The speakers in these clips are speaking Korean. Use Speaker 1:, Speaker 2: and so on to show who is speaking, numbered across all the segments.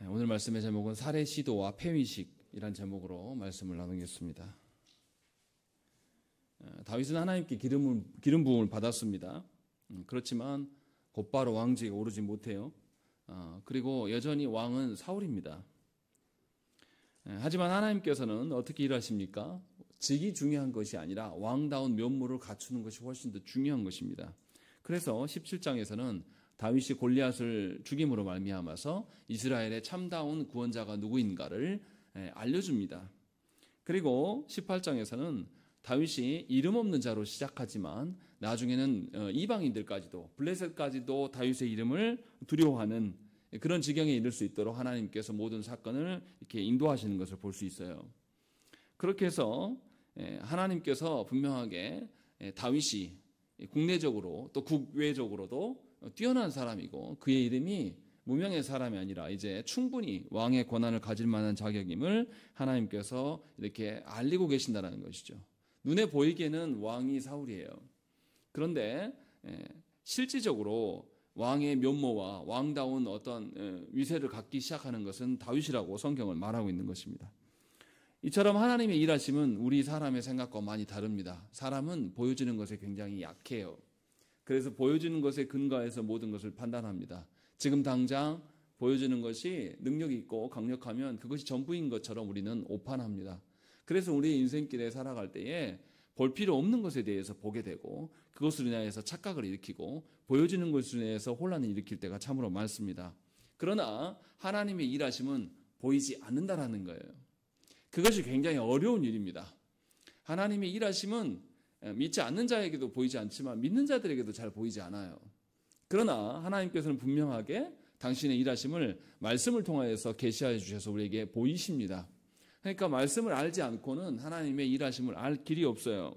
Speaker 1: 오늘 말씀의 제목은 살해 시도와 폐위식이란 제목으로 말씀을 나누겠습니다. 다윗은 하나님께 기름 부음을 받았습니다. 그렇지만 곧바로 왕직에 오르지 못해요. 그리고 여전히 왕은 사울입니다. 하지만 하나님께서는 어떻게 일하십니까? 직이 중요한 것이 아니라 왕다운 면모를 갖추는 것이 훨씬 더 중요한 것입니다. 그래서 17장에서는 다윗이 골리앗을 죽임으로 말미암아서 이스라엘의 참다운 구원자가 누구인가를 알려줍니다. 그리고 18장에서는 다윗이 이름 없는 자로 시작하지만 나중에는 이방인들까지도 블레셋까지도 다윗의 이름을 두려워하는 그런 지경에 이를 수 있도록 하나님께서 모든 사건을 이렇게 인도하시는 것을 볼 수 있어요. 그렇게 해서 하나님께서 분명하게 다윗이 국내적으로 또 국외적으로도 뛰어난 사람이고 그의 이름이 무명의 사람이 아니라 이제 충분히 왕의 권한을 가질 만한 자격임을 하나님께서 이렇게 알리고 계신다는 것이죠. 눈에 보이기에는 왕이 사울이에요. 그런데 실질적으로 왕의 면모와 왕다운 어떤 위세를 갖기 시작하는 것은 다윗이라고 성경을 말하고 있는 것입니다. 이처럼 하나님의 일하심은 우리 사람의 생각과 많이 다릅니다. 사람은 보여지는 것에 굉장히 약해요. 그래서 보여지는 것에 근거해서 모든 것을 판단합니다. 지금 당장 보여지는 것이 능력이 있고 강력하면 그것이 전부인 것처럼 우리는 오판합니다. 그래서 우리 인생길에 살아갈 때에 볼 필요 없는 것에 대해서 보게 되고 그것으로 인해서 착각을 일으키고 보여지는 것으로 인해서 혼란을 일으킬 때가 참으로 많습니다. 그러나 하나님의 일하심은 보이지 않는다라는 거예요. 그것이 굉장히 어려운 일입니다. 하나님의 일하심은 믿지 않는 자에게도 보이지 않지만 믿는 자들에게도 잘 보이지 않아요. 그러나 하나님께서는 분명하게 당신의 일하심을 말씀을 통하여서 계시하여 주셔서 우리에게 보이십니다. 그러니까 말씀을 알지 않고는 하나님의 일하심을 알 길이 없어요.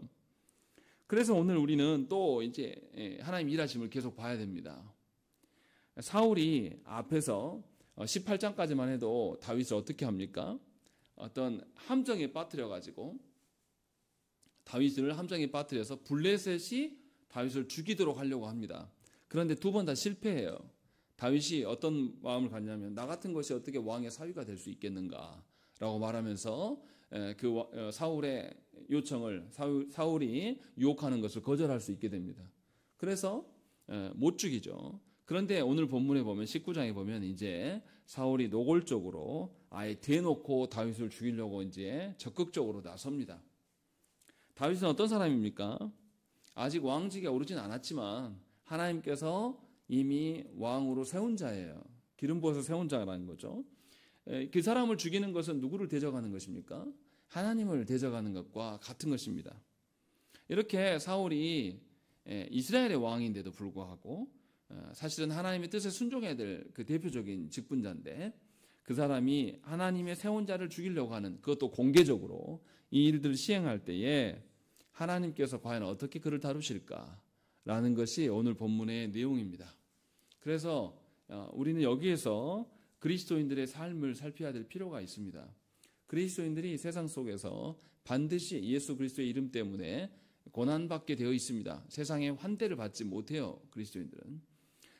Speaker 1: 그래서 오늘 우리는 또 이제 하나님 일하심을 계속 봐야 됩니다. 사울이 앞에서 18장까지만 해도 다윗을 어떻게 합니까? 어떤 함정에 빠뜨려 가지고 다윗을 함정에 빠뜨려서 블레셋이 다윗을 죽이도록 하려고 합니다. 그런데 두 번 다 실패해요. 다윗이 어떤 마음을 갖냐면 나 같은 것이 어떻게 왕의 사위가 될 수 있겠는가 라고 말하면서 그 사울의 요청을 사울이 유혹하는 것을 거절할 수 있게 됩니다. 그래서 못 죽이죠. 그런데 오늘 본문에 보면 19장에 보면 이제 사울이 노골적으로 아예 대놓고 다윗을 죽이려고 이제 적극적으로 나섭니다. 다윗은 어떤 사람입니까? 아직 왕직에 오르진 않았지만 하나님께서 이미 왕으로 세운 자예요. 기름 부어서 세운 자라는 거죠. 그 사람을 죽이는 것은 누구를 대적하는 것입니까? 하나님을 대적하는 것과 같은 것입니다. 이렇게 사울이 이스라엘의 왕인데도 불구하고 사실은 하나님의 뜻에 순종해야 될 그 대표적인 직분자인데 그 사람이 하나님의 세운 자를 죽이려고 하는 그것도 공개적으로 이 일들을 시행할 때에 하나님께서 과연 어떻게 그를 다루실까라는 것이 오늘 본문의 내용입니다. 그래서 우리는 여기에서 그리스도인들의 삶을 살펴야 될 필요가 있습니다. 그리스도인들이 세상 속에서 반드시 예수 그리스도의 이름 때문에 고난받게 되어 있습니다. 세상의 환대를 받지 못해요. 그리스도인들은.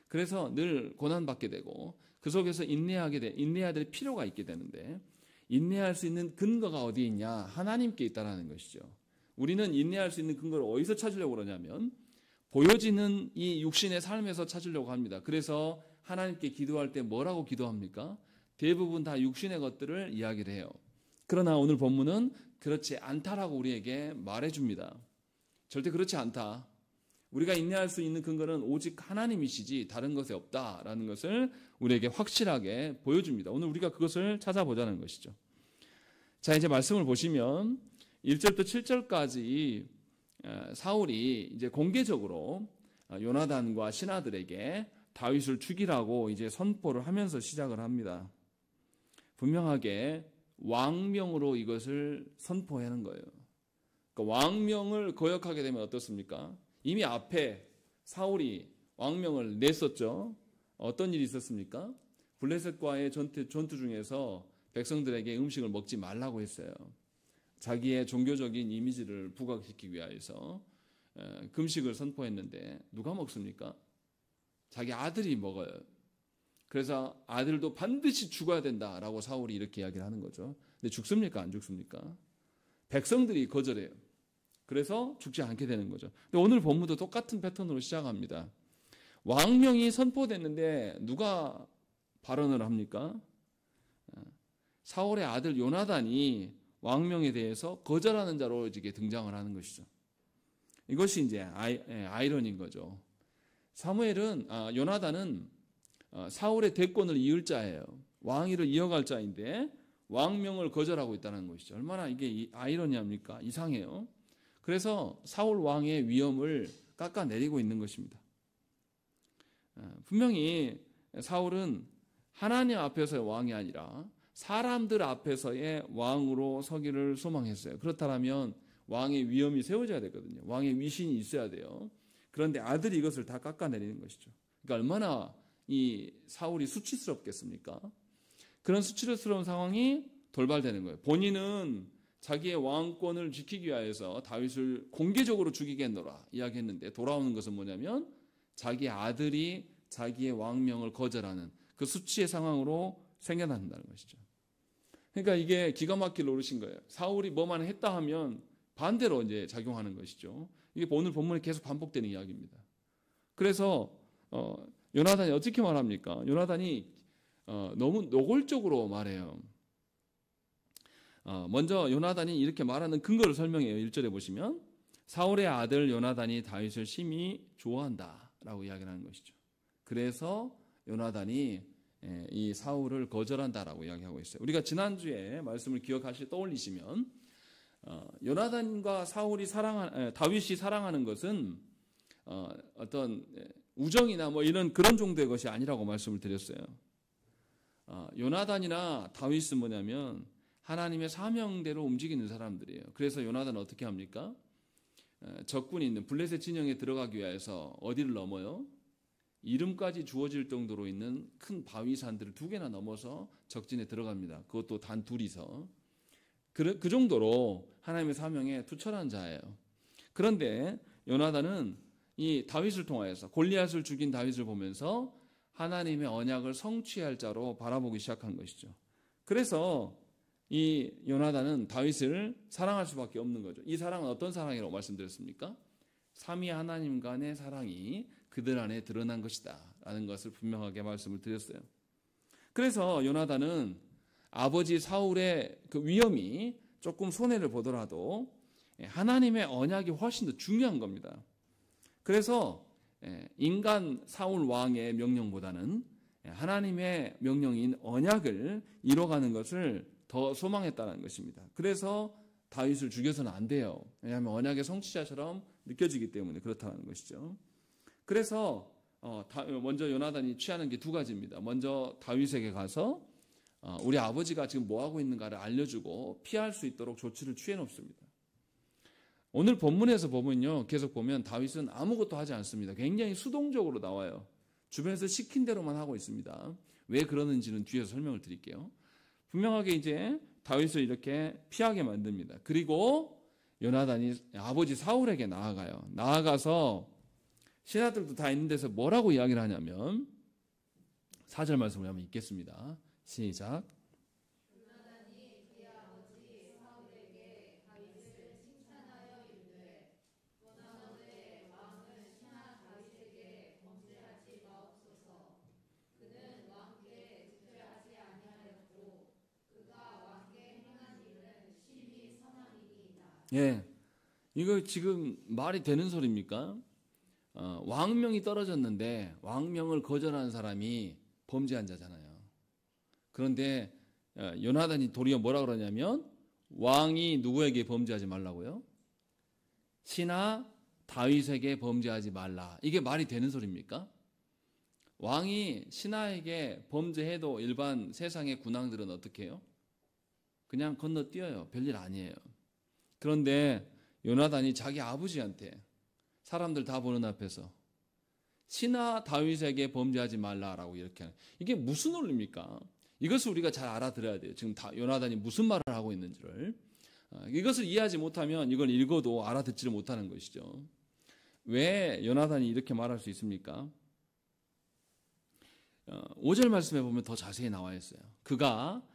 Speaker 1: 그래서 늘 고난받게 되고 그 속에서 인내해야 될 필요가 있게 되는데 인내할 수 있는 근거가 어디에 있냐? 하나님께 있다는 것이죠. 우리는 인내할 수 있는 근거를 어디서 찾으려고 그러냐면 보여지는 이 육신의 삶에서 찾으려고 합니다. 그래서 하나님께 기도할 때 뭐라고 기도합니까? 대부분 다 육신의 것들을 이야기를 해요. 그러나 오늘 본문은 그렇지 않다라고 우리에게 말해줍니다. 절대 그렇지 않다. 우리가 인내할 수 있는 근거는 오직 하나님이시지 다른 것에 없다라는 것을 우리에게 확실하게 보여줍니다. 오늘 우리가 그것을 찾아보자는 것이죠. 자, 이제 말씀을 보시면 1절부터 7절까지 사울이 이제 공개적으로 요나단과 신하들에게 다윗을 죽이라고 이제 선포를 하면서 시작을 합니다. 분명하게 왕명으로 이것을 선포하는 거예요. 그러니까 왕명을 거역하게 되면 어떻습니까? 이미 앞에 사울이 왕명을 냈었죠. 어떤 일이 있었습니까? 블레셋과의 전투 중에서 백성들에게 음식을 먹지 말라고 했어요. 자기의 종교적인 이미지를 부각시키기 위해서 금식을 선포했는데 누가 먹습니까? 자기 아들이 먹어요. 그래서 아들도 반드시 죽어야 된다라고 사울이 이렇게 이야기를 하는 거죠. 근데 죽습니까? 안 죽습니까? 백성들이 거절해요. 그래서 죽지 않게 되는 거죠. 근데 오늘 본문도 똑같은 패턴으로 시작합니다. 왕명이 선포됐는데 누가 발언을 합니까? 사울의 아들 요나단이 왕명에 대해서 거절하는 자로 이렇게 등장을 하는 것이죠. 이것이 이제 아이러니인 거죠. 요나단은 사울의 대권을 이을 자예요. 왕위를 이어갈 자인데 왕명을 거절하고 있다는 것이죠. 얼마나 이게 아이러니합니까? 이상해요. 그래서 사울 왕의 위엄을 깎아내리고 있는 것입니다. 분명히 사울은 하나님 앞에서의 왕이 아니라 사람들 앞에서의 왕으로 서기를 소망했어요. 그렇다면 왕의 위엄이 세워져야 되거든요. 왕의 위신이 있어야 돼요. 그런데 아들이 이것을 다 깎아내리는 것이죠. 그러니까 얼마나 이 사울이 수치스럽겠습니까? 그런 수치스러운 상황이 돌발되는 거예요. 본인은 자기의 왕권을 지키기 위해서 다윗을 공개적으로 죽이겠노라 이야기했는데 돌아오는 것은 뭐냐면 자기 아들이 자기의 왕명을 거절하는 그 수치의 상황으로 생겨난다는 것이죠. 그러니까 이게 기가 막힐 노릇인 거예요. 사울이 뭐만 했다 하면 반대로 이제 작용하는 것이죠. 이게 오늘 본문에 계속 반복되는 이야기입니다. 그래서 요나단이 어떻게 말합니까? 요나단이 너무 노골적으로 말해요. 먼저 요나단이 이렇게 말하는 근거를 설명해요. 1절에 보시면 사울의 아들 요나단이 다윗을 심히 좋아한다라고 이야기를 하는 것이죠. 그래서 요나단이 이 사울을 거절한다라고 이야기하고 있어요. 우리가 지난주에 말씀을 떠올리시면 요나단과 다윗이 사랑하는 것은 어떤 우정이나 뭐 그런 정도의 것이 아니라고 말씀을 드렸어요. 요나단이나 다윗은 뭐냐면 하나님의 사명대로 움직이는 사람들이에요. 그래서 요나단은 어떻게 합니까? 적군이 있는 블레셋 진영에 들어가기 위해서 어디를 넘어요? 이름까지 주어질 정도로 있는 큰 바위산들을 2개나 넘어서 적진에 들어갑니다. 그것도 단 둘이서. 그 정도로 하나님의 사명에 투철한 자예요. 그런데 요나단은 이 다윗을 통하여서 골리앗을 죽인 다윗을 보면서 하나님의 언약을 성취할 자로 바라보기 시작한 것이죠. 그래서 이 요나단은 다윗을 사랑할 수밖에 없는 거죠. 이 사랑은 어떤 사랑이라고 말씀드렸습니까? 삼위 하나님 간의 사랑이 그들 안에 드러난 것이다 라는 것을 분명하게 말씀을 드렸어요. 그래서 요나단은 아버지 사울의 그 위엄이 조금 손해를 보더라도 하나님의 언약이 훨씬 더 중요한 겁니다. 그래서 인간 사울 왕의 명령보다는 하나님의 명령인 언약을 이뤄가는 것을 더 소망했다는 것입니다. 그래서 다윗을 죽여서는 안 돼요. 왜냐하면 언약의 성취자처럼 느껴지기 때문에 그렇다는 것이죠. 그래서 먼저 요나단이 취하는 게 2가지입니다. 먼저 다윗에게 가서 우리 아버지가 지금 뭐하고 있는가를 알려주고 피할 수 있도록 조치를 취해 놓습니다. 오늘 본문에서 보면요, 계속 보면 다윗은 아무것도 하지 않습니다. 굉장히 수동적으로 나와요. 주변에서 시킨 대로만 하고 있습니다. 왜 그러는지는 뒤에서 설명을 드릴게요. 분명하게 이제 다윗을 이렇게 피하게 만듭니다. 그리고 요나단이 아버지 사울에게 나아가요. 나아가서 신하들도 다 있는 데서 뭐라고 이야기를 하냐면 4절 말씀을 한번 읽겠습니다. 시작. 요나단이 그의 아버지 사울에게 다윗을 칭찬하여 이르되 원하건대 왕은 신하 다윗에게 범죄하지 마옵소서. 그는 왕께 득죄하지 아니하였고 그가 왕께 행한 일은 심히 선함이니이다. 예, 이거 지금 말이 되는 소리입니까? 왕명이 떨어졌는데 왕명을 거절하는 사람이 범죄한 자잖아요. 그런데 요나단이 도리어 뭐라 그러냐면 왕이 누구에게 범죄하지 말라고요? 신하 다윗에게 범죄하지 말라. 이게 말이 되는 소리입니까? 왕이 신하에게 범죄해도 일반 세상의 군왕들은 어떻게 해요? 그냥 건너뛰어요. 별일 아니에요. 그런데 요나단이 자기 아버지한테 사람들 다 보는 앞에서 신하 다윗에게 범죄하지 말라라고 이렇게 하는, 이게 무슨 논리입니까? 이것을 우리가 잘 알아들어야 돼요. 지금 요나단이 무슨 말을 하고 있는지를. 이것을 이해하지 못하면 이걸 읽어도 알아듣지를 못하는 것이죠. 왜 요나단이 이렇게 말할 수 있습니까? 5절 말씀에 보면 더 자세히 나와 있어요. 그가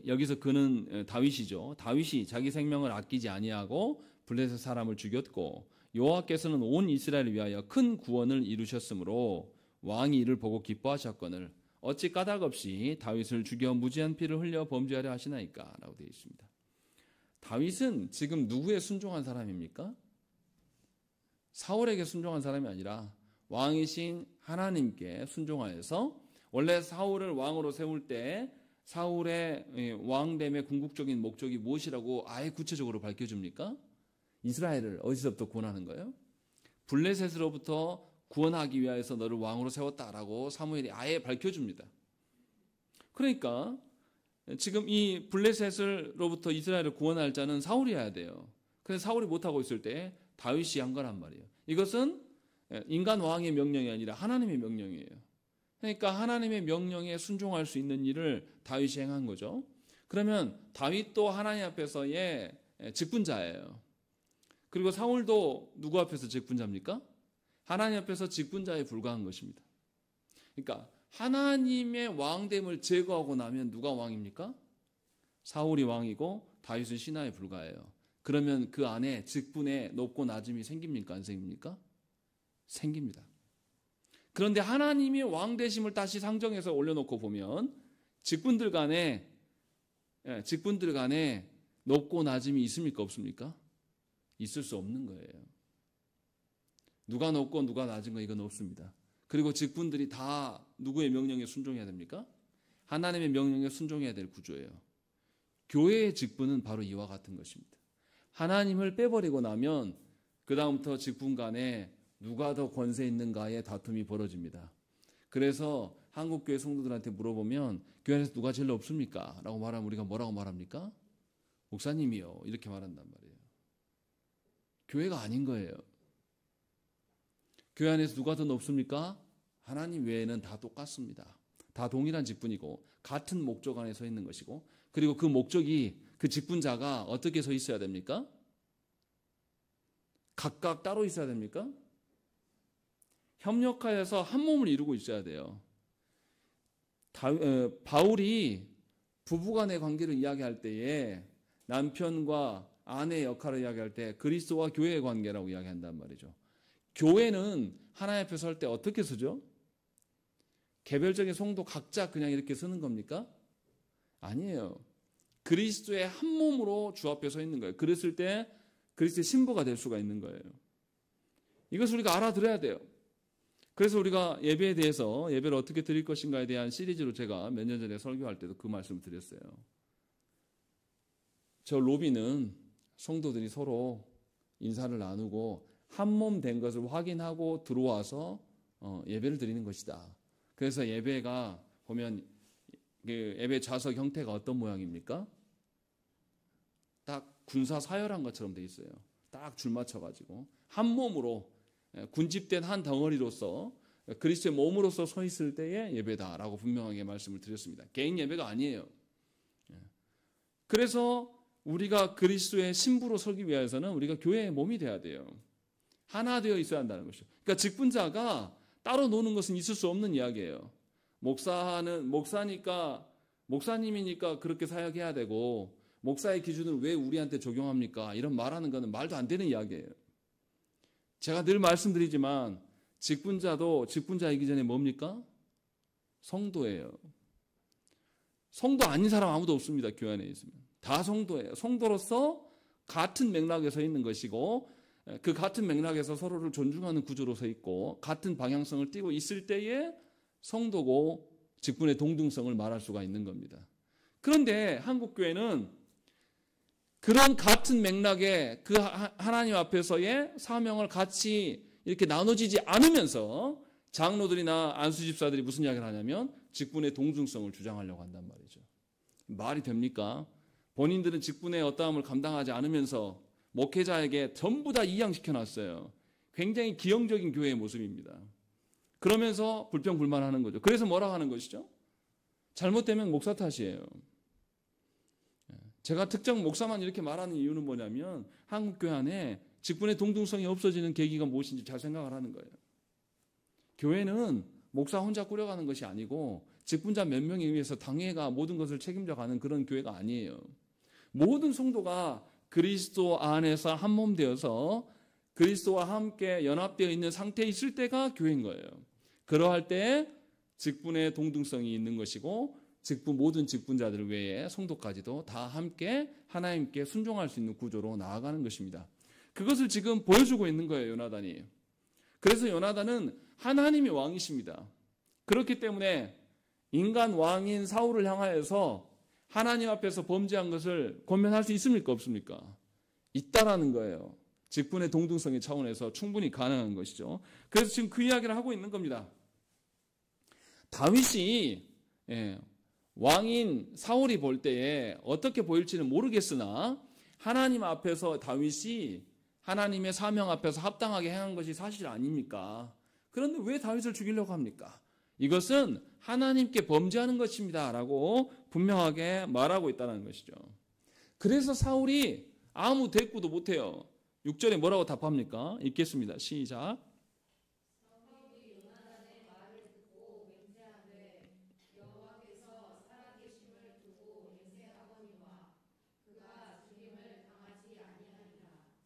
Speaker 1: 여기서 그는 다윗이죠. 다윗이 자기 생명을 아끼지 아니하고 블레셋 사람을 죽였고 여호와께서는 온 이스라엘을 위하여 큰 구원을 이루셨으므로 왕이 이를 보고 기뻐하셨거늘 어찌 까닭 없이 다윗을 죽여 무지한 피를 흘려 범죄하려 하시나이까? 라고 되어 있습니다. 다윗은 지금 누구에 순종한 사람입니까? 사울에게 순종한 사람이 아니라 왕이신 하나님께 순종하여서, 원래 사울을 왕으로 세울 때 사울의 왕됨의 궁극적인 목적이 무엇이라고 아예 구체적으로 밝혀줍니까? 이스라엘을 어디서부터 구원하는 거예요? 블레셋으로부터 구원하기 위해서 너를 왕으로 세웠다라고 사무엘이 아예 밝혀줍니다. 그러니까 지금 이 블레셋으로부터 이스라엘을 구원할 자는 사울이어야 돼요. 그래서 사울이 못하고 있을 때 다윗이 한 거란 말이에요. 이것은 인간 왕의 명령이 아니라 하나님의 명령이에요. 그러니까 하나님의 명령에 순종할 수 있는 일을 다윗이 행한 거죠. 그러면 다윗도 하나님 앞에서의 직분자예요. 그리고 사울도 누구 앞에서 직분자입니까? 하나님 앞에서 직분자에 불과한 것입니다. 그러니까 하나님의 왕됨을 제거하고 나면 누가 왕입니까? 사울이 왕이고 다윗은 신하에 불과해요. 그러면 그 안에 직분의 높고 낮음이 생깁니까? 안 생깁니까? 생깁니다. 그런데 하나님이 왕 되심을 다시 상정해서 올려놓고 보면 직분들 간에 높고 낮음이 있습니까? 없습니까? 있을 수 없는 거예요. 누가 높고 누가 낮은 거 이건 없습니다. 그리고 직분들이 다 누구의 명령에 순종해야 됩니까? 하나님의 명령에 순종해야 될 구조예요. 교회의 직분은 바로 이와 같은 것입니다. 하나님을 빼버리고 나면 그 다음부터 직분 간에 누가 더 권세 있는가의 다툼이 벌어집니다. 그래서 한국교회 성도들한테 물어보면 교회 안에서 누가 제일 높습니까? 라고 말하면 우리가 뭐라고 말합니까? 목사님이요. 이렇게 말한단 말이에요. 교회가 아닌 거예요. 교회 안에서 누가 더 높습니까? 하나님 외에는 다 똑같습니다. 다 동일한 직분이고 같은 목적 안에 서 있는 것이고, 그리고 그 목적이, 그 직분자가 어떻게 서 있어야 됩니까? 각각 따로 있어야 됩니까? 협력하여서 한 몸을 이루고 있어야 돼요. 바울이 부부간의 관계를 이야기할 때에 남편과 아내의 역할을 이야기할 때 그리스도와 교회의 관계라고 이야기한단 말이죠. 교회는 하나님 앞에 설 때 어떻게 서죠? 개별적인 성도 각자 그냥 이렇게 서는 겁니까? 아니에요. 그리스도의 한 몸으로 주 앞에 서 있는 거예요. 그랬을 때 그리스도의 신부가 될 수가 있는 거예요. 이것을 우리가 알아들어야 돼요. 그래서 우리가 예배에 대해서 예배를 어떻게 드릴 것인가에 대한 시리즈로 제가 몇 년 전에 설교할 때도 그 말씀을 드렸어요. 저 로비는 성도들이 서로 인사를 나누고 한 몸 된 것을 확인하고 들어와서 예배를 드리는 것이다. 그래서 예배가 보면 예배 좌석 형태가 어떤 모양입니까? 딱 군사 사열한 것처럼 돼 있어요. 딱 줄 맞춰가지고 한 몸으로 군집된 한 덩어리로서 그리스도의 몸으로서 서 있을 때의 예배다라고 분명하게 말씀을 드렸습니다. 개인 예배가 아니에요. 그래서 우리가 그리스도의 신부로 서기 위해서는 우리가 교회의 몸이 돼야 돼요. 하나 되어 있어야 한다는 것이죠. 그러니까 직분자가 따로 노는 것은 있을 수 없는 이야기예요. 목사님이니까 그렇게 사역해야 되고 목사의 기준을 왜 우리한테 적용합니까? 이런 말하는 것은 말도 안 되는 이야기예요. 제가 늘 말씀드리지만 직분자도 직분자이기 전에 뭡니까? 성도예요. 성도 아닌 사람 아무도 없습니다. 교회 안에 있으면. 다 성도예요. 성도로서 같은 맥락에 서 있는 것이고 그 같은 맥락에서 서로를 존중하는 구조로 서 있고 같은 방향성을 띠고 있을 때에 성도고 직분의 동등성을 말할 수가 있는 겁니다. 그런데 한국교회는 그런 같은 맥락에 그 하나님 앞에서의 사명을 같이 이렇게 나눠지지 않으면서 장로들이나 안수집사들이 무슨 이야기를 하냐면 직분의 동등성을 주장하려고 한단 말이죠. 말이 됩니까? 본인들은 직분의 어떠함을 감당하지 않으면서 목회자에게 전부 다 이양시켜놨어요. 굉장히 기형적인 교회의 모습입니다. 그러면서 불평불만하는 거죠. 그래서 뭐라고 하는 것이죠? 잘못되면 목사 탓이에요. 제가 특정 목사만 이렇게 말하는 이유는 뭐냐면 한국교회 안에 직분의 동등성이 없어지는 계기가 무엇인지 잘 생각을 하는 거예요. 교회는 목사 혼자 꾸려가는 것이 아니고 직분자 몇 명에 의해서 당회가 모든 것을 책임져 가는 그런 교회가 아니에요. 모든 성도가 그리스도 안에서 한 몸 되어서 그리스도와 함께 연합되어 있는 상태에 있을 때가 교회인 거예요. 그러할 때 직분의 동등성이 있는 것이고 모든 직분자들 외에 성도까지도 다 함께 하나님께 순종할 수 있는 구조로 나아가는 것입니다. 그것을 지금 보여주고 있는 거예요, 요나단이. 그래서 요나단은 하나님의 왕이십니다. 그렇기 때문에 인간 왕인 사울을 향하여서 하나님 앞에서 범죄한 것을 권면할 수 있습니까? 없습니까? 있다라는 거예요. 직분의 동등성의 차원에서 충분히 가능한 것이죠. 그래서 지금 그 이야기를 하고 있는 겁니다. 다윗이 왕인 사울이 볼 때에 어떻게 보일지는 모르겠으나 하나님 앞에서 다윗이 하나님의 사명 앞에서 합당하게 행한 것이 사실 아닙니까? 그런데 왜 다윗을 죽이려고 합니까? 이것은 하나님께 범죄하는 것입니다 라고 분명하게 말하고 있다는 것이죠. 그래서 사울이 아무 대꾸도 못해요. 6절에 뭐라고 답합니까? 읽겠습니다. 시작.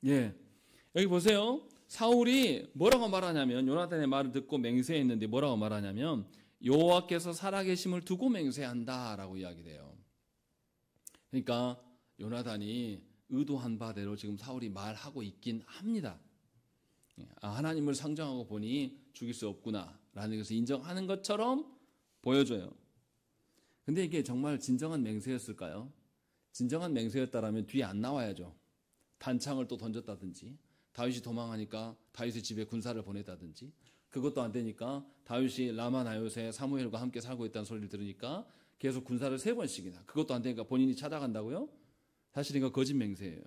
Speaker 1: 예, 여기 보세요. 사울이 뭐라고 말하냐면 요나단의 말을 듣고 맹세했는데 뭐라고 말하냐면 여호와께서 살아계심을 두고 맹세한다라고 이야기돼요. 그러니까 요나단이 의도한 바대로 지금 사울이 말하고 있긴 합니다. 하나님을 상정하고 보니 죽일 수 없구나라는 것을 인정하는 것처럼 보여줘요. 근데 이게 정말 진정한 맹세였을까요? 진정한 맹세였다라면 뒤에 안 나와야죠. 단창을 또 던졌다든지 다윗이 도망하니까 다윗의 집에 군사를 보냈다든지 그것도 안 되니까 다윗이 라마 나요새 사무엘과 함께 살고 있다는 소리를 들으니까 계속 군사를 3번씩이나 그것도 안 되니까 본인이 찾아간다고요? 사실 이거 거짓 맹세예요.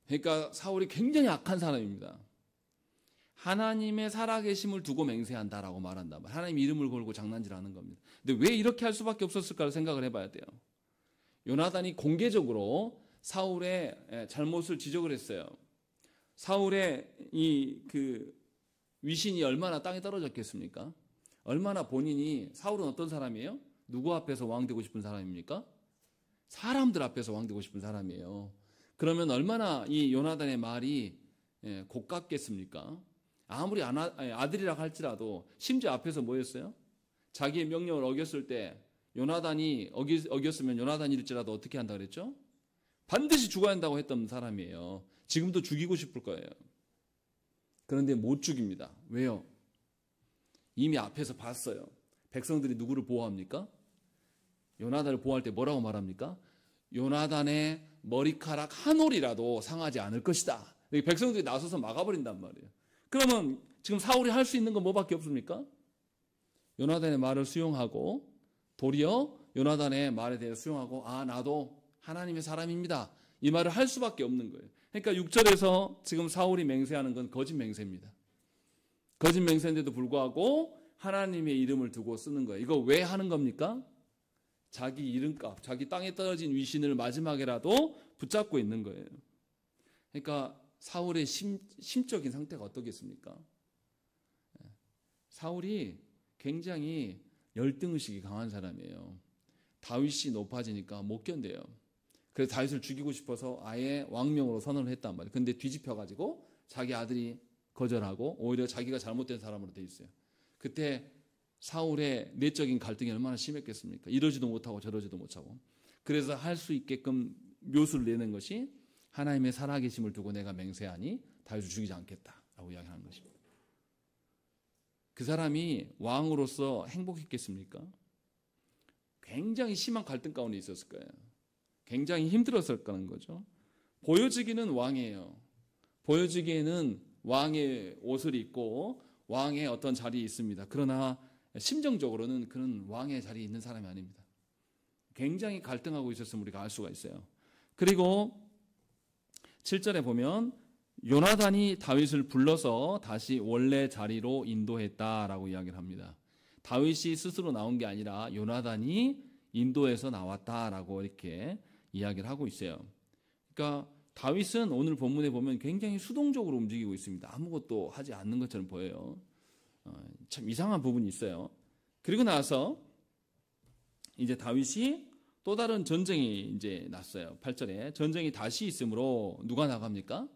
Speaker 1: 그러니까 사울이 굉장히 악한 사람입니다. 하나님의 살아계심을 두고 맹세한다라고 말한다. 하나님 이름을 걸고 장난질하는 겁니다. 근데 왜 이렇게 할 수밖에 없었을까를 생각을 해봐야 돼요. 요나단이 공개적으로 사울의 잘못을 지적을 했어요. 사울의 그 위신이 얼마나 땅에 떨어졌겠습니까? 얼마나 본인이 사울은 어떤 사람이에요? 누구 앞에서 왕 되고 싶은 사람입니까? 사람들 앞에서 왕 되고 싶은 사람이에요. 그러면 얼마나 이 요나단의 말이 고깝겠습니까? 아무리 아들이라 할지라도 심지어 앞에서 뭐였어요? 자기의 명령을 어겼을 때 요나단이 어겼으면 요나단일지라도 어떻게 한다 그랬죠? 반드시 죽어야 한다고 했던 사람이에요. 지금도 죽이고 싶을 거예요. 그런데 못 죽입니다. 왜요? 이미 앞에서 봤어요. 백성들이 누구를 보호합니까? 요나단을 보호할 때 뭐라고 말합니까? 요나단의 머리카락 한 올이라도 상하지 않을 것이다. 백성들이 나서서 막아버린단 말이에요. 그러면 지금 사울이 할 수 있는 건 뭐밖에 없습니까? 요나단의 말을 수용하고 도리어 요나단의 말에 대해 수용하고 나도 하나님의 사람입니다. 이 말을 할 수밖에 없는 거예요. 그러니까 6절에서 지금 사울이 맹세하는 건 거짓 맹세입니다. 거짓 맹세인데도 불구하고 하나님의 이름을 두고 쓰는 거예요. 이거 왜 하는 겁니까? 자기 이름값, 자기 땅에 떨어진 위신을 마지막에라도 붙잡고 있는 거예요. 그러니까 사울의 심적인 상태가 어떻겠습니까? 사울이 굉장히 열등의식이 강한 사람이에요. 다윗이 높아지니까 못 견뎌요. 그래서 다윗을 죽이고 싶어서 아예 왕명으로 선언을 했단 말이에요. 근데 뒤집혀가지고 자기 아들이 거절하고 오히려 자기가 잘못된 사람으로 돼 있어요. 그때 사울의 내적인 갈등이 얼마나 심했겠습니까? 이러지도 못하고 저러지도 못하고. 그래서 할 수 있게끔 묘수를 내는 것이 하나님의 살아계심을 두고 내가 맹세하니 다윗을 죽이지 않겠다라고 이야기하는 것입니다. 그 사람이 왕으로서 행복했겠습니까? 굉장히 심한 갈등 가운데 있었을 거예요. 굉장히 힘들었을 거라는 거죠. 보여지기는 왕이에요. 보여지기에는 왕의 옷을 입고 왕의 어떤 자리에 있습니다. 그러나 심정적으로는 그는 왕의 자리에 있는 사람이 아닙니다. 굉장히 갈등하고 있었음을 우리가 알 수가 있어요. 그리고 7절에 보면 요나단이 다윗을 불러서 다시 원래 자리로 인도했다라고 이야기를 합니다. 다윗이 스스로 나온 게 아니라 요나단이 인도에서 나왔다라고 이렇게 이야기를 하고 있어요. 그러니까 다윗은 오늘 본문에 보면 굉장히 수동적으로 움직이고 있습니다. 아무것도 하지 않는 것처럼 보여요. 참 이상한 부분이 있어요. 그리고 나서 이제 다윗이 또 다른 전쟁이 이제 났어요. 8절에 전쟁이 다시 있으므로 누가 나갑니까?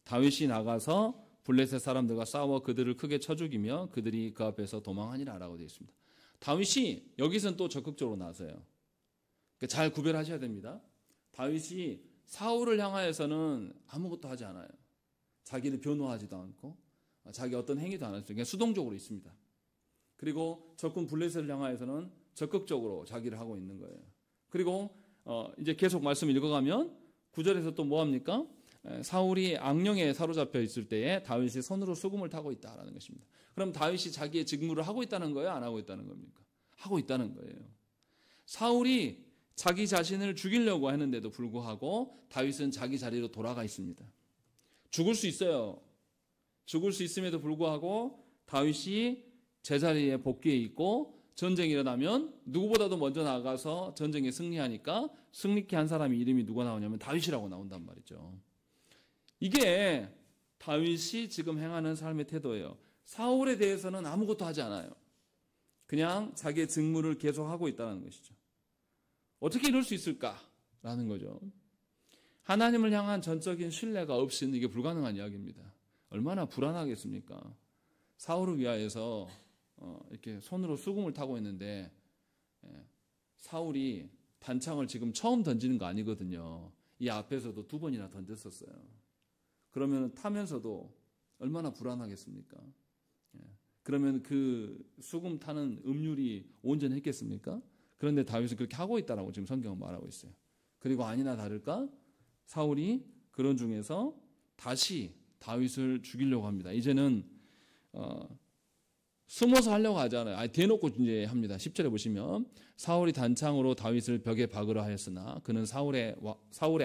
Speaker 1: 다윗이 나가서 블레셋 사람들과 싸워 그들을 크게 쳐 죽이며 그들이 그 앞에서 도망하니라 라고 되어 있습니다. 다윗이 여기서는 또 적극적으로 나서요. 그러니까 잘 구별하셔야 됩니다. 다윗이 사울을 향하여서는 아무것도 하지 않아요. 자기를 변호하지도 않고 자기 어떤 행위도 안 했어요. 그냥 수동적으로 있습니다. 그리고 적군 블레셋을 향하여서는 적극적으로 자기를 하고 있는 거예요. 그리고 이제 계속 말씀 읽어가면 9절에서 또 뭐합니까? 사울이 악령에 사로잡혀 있을 때에 다윗이 손으로 수금을 타고 있다라는 것입니다. 그럼 다윗이 자기의 직무를 하고 있다는 거예요? 안 하고 있다는 겁니까? 하고 있다는 거예요. 사울이 자기 자신을 죽이려고 하는데도 불구하고 다윗은 자기 자리로 돌아가 있습니다. 죽을 수 있어요. 죽을 수 있음에도 불구하고 다윗이 제자리에 복귀해 있고 전쟁이 일어나면 누구보다도 먼저 나가서 전쟁에 승리하니까 승리케 한 사람이 이름이 누가 나오냐면 다윗이라고 나온단 말이죠. 이게 다윗이 지금 행하는 삶의 태도예요. 사울에 대해서는 아무것도 하지 않아요. 그냥 자기의 직무를 계속하고 있다는 것이죠. 어떻게 이럴 수 있을까라는 거죠. 하나님을 향한 전적인 신뢰가 없이는 이게 불가능한 이야기입니다. 얼마나 불안하겠습니까? 사울을 위하여서 이렇게 손으로 수금을 타고 있는데 사울이 단창을 지금 처음 던지는 거 아니거든요. 이 앞에서도 2번이나 던졌었어요. 그러면 타면서도 얼마나 불안하겠습니까? 그러면 그 수금 타는 음률이 온전했겠습니까? 그런데 다윗은 그렇게 하고 있다라고 지금 성경은 말하고 있어요. 그리고 아니나 다를까 사울이 그런 중에서 다시 다윗을 죽이려고 합니다. 이제는 숨어서 하려고 하지 않아요. 아예 대놓고 이제 합니다. 10절에 보시면 사울이 단창으로 다윗을 벽에 박으려 하였으나 그는 사울의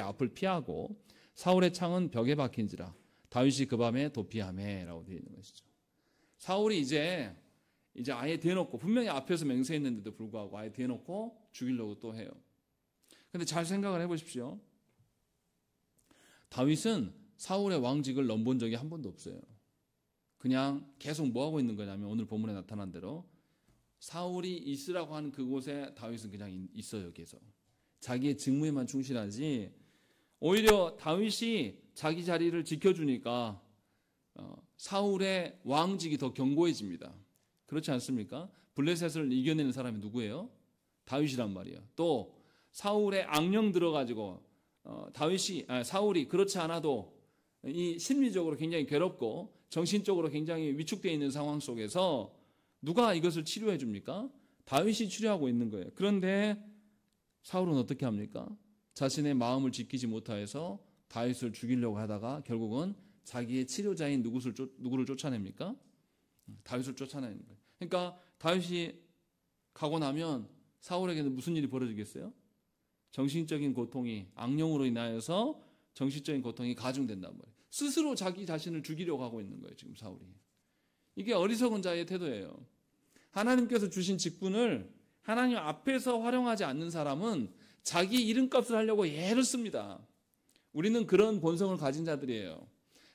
Speaker 1: 앞을 피하고 사울의 창은 벽에 박힌지라 다윗이 그 밤에 도피하매라고 되어 있는 것이죠. 사울이 이제 아예 대놓고 분명히 앞에서 맹세했는데도 불구하고 아예 대놓고 죽이려고 또 해요. 근데 잘 생각을 해보십시오. 다윗은 사울의 왕직을 넘본 적이 한 번도 없어요. 그냥 계속 뭐 하고 있는 거냐면 오늘 본문에 나타난 대로 사울이 있으라고 하는 그곳에 다윗은 그냥 있어요. 계속 자기의 직무에만 충실하지 오히려 다윗이 자기 자리를 지켜주니까 사울의 왕직이 더 견고해집니다. 그렇지 않습니까? 블레셋을 이겨내는 사람이 누구예요? 다윗이란 말이에요. 또 사울의 악령 들어가지고 사울이 그렇지 않아도 이 심리적으로 굉장히 괴롭고 정신적으로 굉장히 위축되어 있는 상황 속에서 누가 이것을 치료해 줍니까? 다윗이 치료하고 있는 거예요. 그런데 사울은 어떻게 합니까? 자신의 마음을 지키지 못하여서 다윗을 죽이려고 하다가 결국은 자기의 치료자인 누구를 쫓아냅니까? 다윗을 쫓아내는 거예요. 그러니까 다윗이 가고 나면 사울에게는 무슨 일이 벌어지겠어요? 정신적인 고통이 악령으로 인하여서 정신적인 고통이 가중된단 말이에요. 스스로 자기 자신을 죽이려고 하고 있는 거예요. 지금 사울이. 이게 어리석은 자의 태도예요. 하나님께서 주신 직분을 하나님 앞에서 활용하지 않는 사람은 자기 이름값을 하려고 애를 씁니다. 우리는 그런 본성을 가진 자들이에요.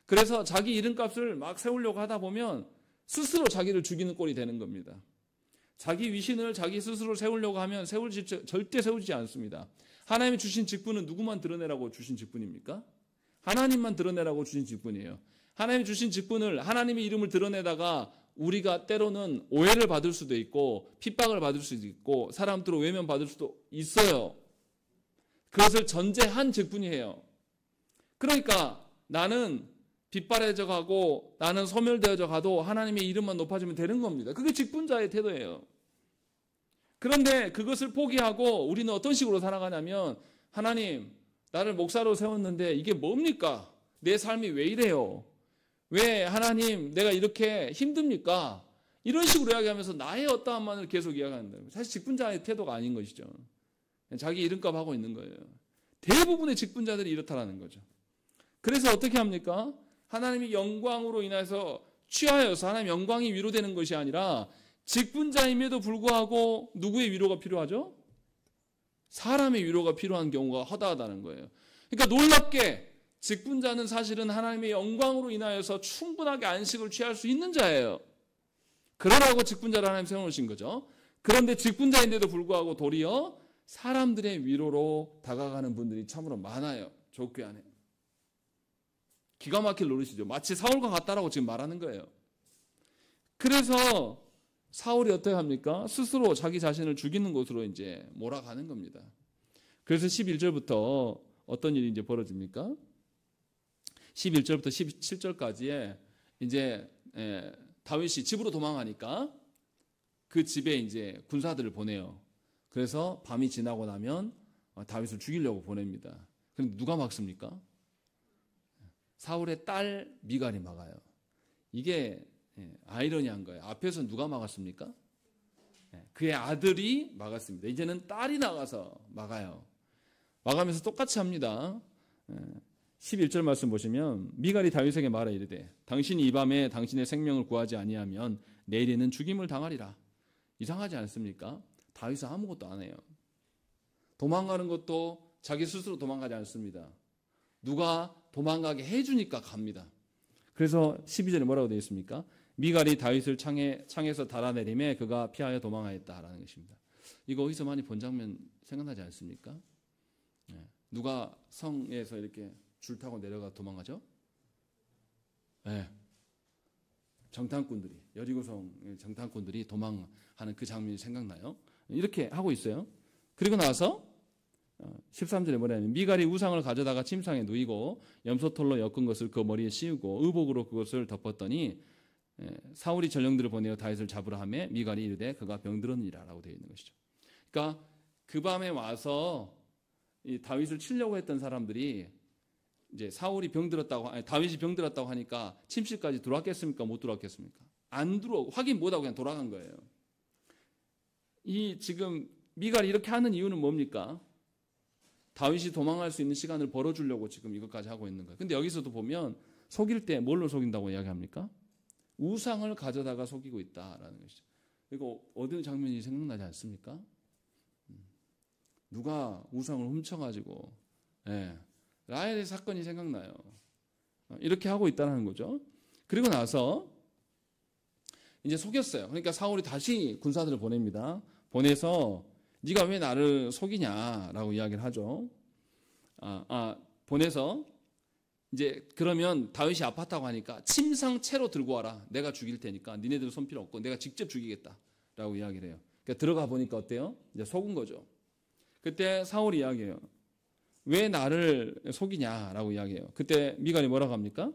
Speaker 1: 그래서 자기 이름값을 막 세우려고 하다 보면 스스로 자기를 죽이는 꼴이 되는 겁니다. 자기 위신을 자기 스스로 세우려고 하면 절대 세우지 않습니다. 하나님이 주신 직분은 누구만 드러내라고 주신 직분입니까? 하나님만 드러내라고 주신 직분이에요. 하나님이 주신 직분을 하나님의 이름을 드러내다가 우리가 때로는 오해를 받을 수도 있고 핍박을 받을 수도 있고 사람들로 외면받을 수도 있어요. 그것을 전제한 직분이에요. 그러니까 나는 빗바래져 가고 나는 소멸되어져 가도 하나님의 이름만 높아지면 되는 겁니다. 그게 직분자의 태도예요. 그런데 그것을 포기하고 우리는 어떤 식으로 살아가냐면 하나님 나를 목사로 세웠는데 이게 뭡니까? 내 삶이 왜 이래요? 왜 하나님 내가 이렇게 힘듭니까? 이런 식으로 이야기하면서 나의 어떠함만을 계속 이야기한다. 사실 직분자의 태도가 아닌 것이죠. 자기 이름값 하고 있는 거예요. 대부분의 직분자들이 이렇다라는 거죠. 그래서 어떻게 합니까? 하나님이 영광으로 인해서 취하여서 하나님 영광이 위로되는 것이 아니라 직분자임에도 불구하고 누구의 위로가 필요하죠? 사람의 위로가 필요한 경우가 허다하다는 거예요. 그러니까 놀랍게 직분자는 사실은 하나님의 영광으로 인하여서 충분하게 안식을 취할 수 있는 자예요. 그러라고 직분자를 하나님 세워놓으신 거죠. 그런데 직분자인데도 불구하고 도리어 사람들의 위로로 다가가는 분들이 참으로 많아요. 족교 안에. 기가 막힐 노릇이죠. 마치 사울과 같다라고 지금 말하는 거예요. 그래서 사울이 어떻게 합니까? 스스로 자기 자신을 죽이는 곳으로 이제 몰아가는 겁니다. 그래서 11절부터 어떤 일이 이제 벌어집니까? 11절부터 17절까지에 이제 다윗이 집으로 도망하니까 그 집에 이제 군사들을 보내요. 그래서 밤이 지나고 나면 다윗을 죽이려고 보냅니다. 그런데 누가 막습니까? 사울의 딸 미갈이 막아요. 이게 아이러니한 거예요. 앞에서 누가 막았습니까? 그의 아들이 막았습니다. 이제는 딸이 나가서 막아요. 막으면서 똑같이 합니다. 11절 말씀 보시면 미갈이 다윗에게 말해 이르되 당신이 이 밤에 당신의 생명을 구하지 아니하면 내일에는 죽임을 당하리라. 이상하지 않습니까? 다윗은 아무것도 안 해요. 도망가는 것도 자기 스스로 도망가지 않습니다. 누가 도망가게 해주니까 갑니다. 그래서 12절에 뭐라고 되어 있습니까? 미갈이 다윗을 창에서 달아내림에 그가 피하여 도망하였다라는 것입니다. 이거 어디서 많이 본 장면 생각나지 않습니까? 누가 성에서 이렇게 줄 타고 내려가 도망가죠? 네. 정탐꾼들이, 여리고성 정탐꾼들이 도망하는 그 장면이 생각나요. 이렇게 하고 있어요. 그리고 나서 13절에 뭐냐면 미갈이 우상을 가져다가 침상에 누이고 염소털로 엮은 것을 그 머리에 씌우고 의복으로 그것을 덮었더니 사울이 전령들을 보내어 다윗을 잡으라 하매 미갈이 이르되 그가 병들었느니라 라고 되어 있는 것이죠. 그러니까 그 밤에 와서 이 다윗을 치려고 했던 사람들이 이제 사울이 다윗이 병들었다고 하니까 침실까지 들어왔겠습니까? 못 들어왔겠습니까? 안 확인 못하고 그냥 돌아간 거예요. 이 지금 미갈이 이렇게 하는 이유는 뭡니까? 다윗이 도망갈 수 있는 시간을 벌어주려고 지금 이것까지 하고 있는 거예요. 근데 여기서도 보면 속일 때 뭘로 속인다고 이야기합니까? 우상을 가져다가 속이고 있다라는 것이죠. 이거 어떤 장면이 생각나지 않습니까? 누가 우상을 훔쳐가지고 라헬의 사건이 생각나요. 이렇게 하고 있다는 거죠. 그리고 나서 이제 속였어요. 그러니까 사울이 다시 군사들을 보냅니다. 보내서 네가 왜 나를 속이냐라고 이야기를 하죠. 보내서 이제 그러면 다윗이 아팠다고 하니까 침상채로 들고 와라. 내가 죽일 테니까 니네들 손 필요 없고 내가 직접 죽이겠다라고 이야기를 해요. 그러니까 들어가 보니까 어때요? 이제 속은 거죠. 그때 사울이 이야기해요. 왜 나를 속이냐라고 이야기해요. 그때 미갈이 뭐라고 합니까?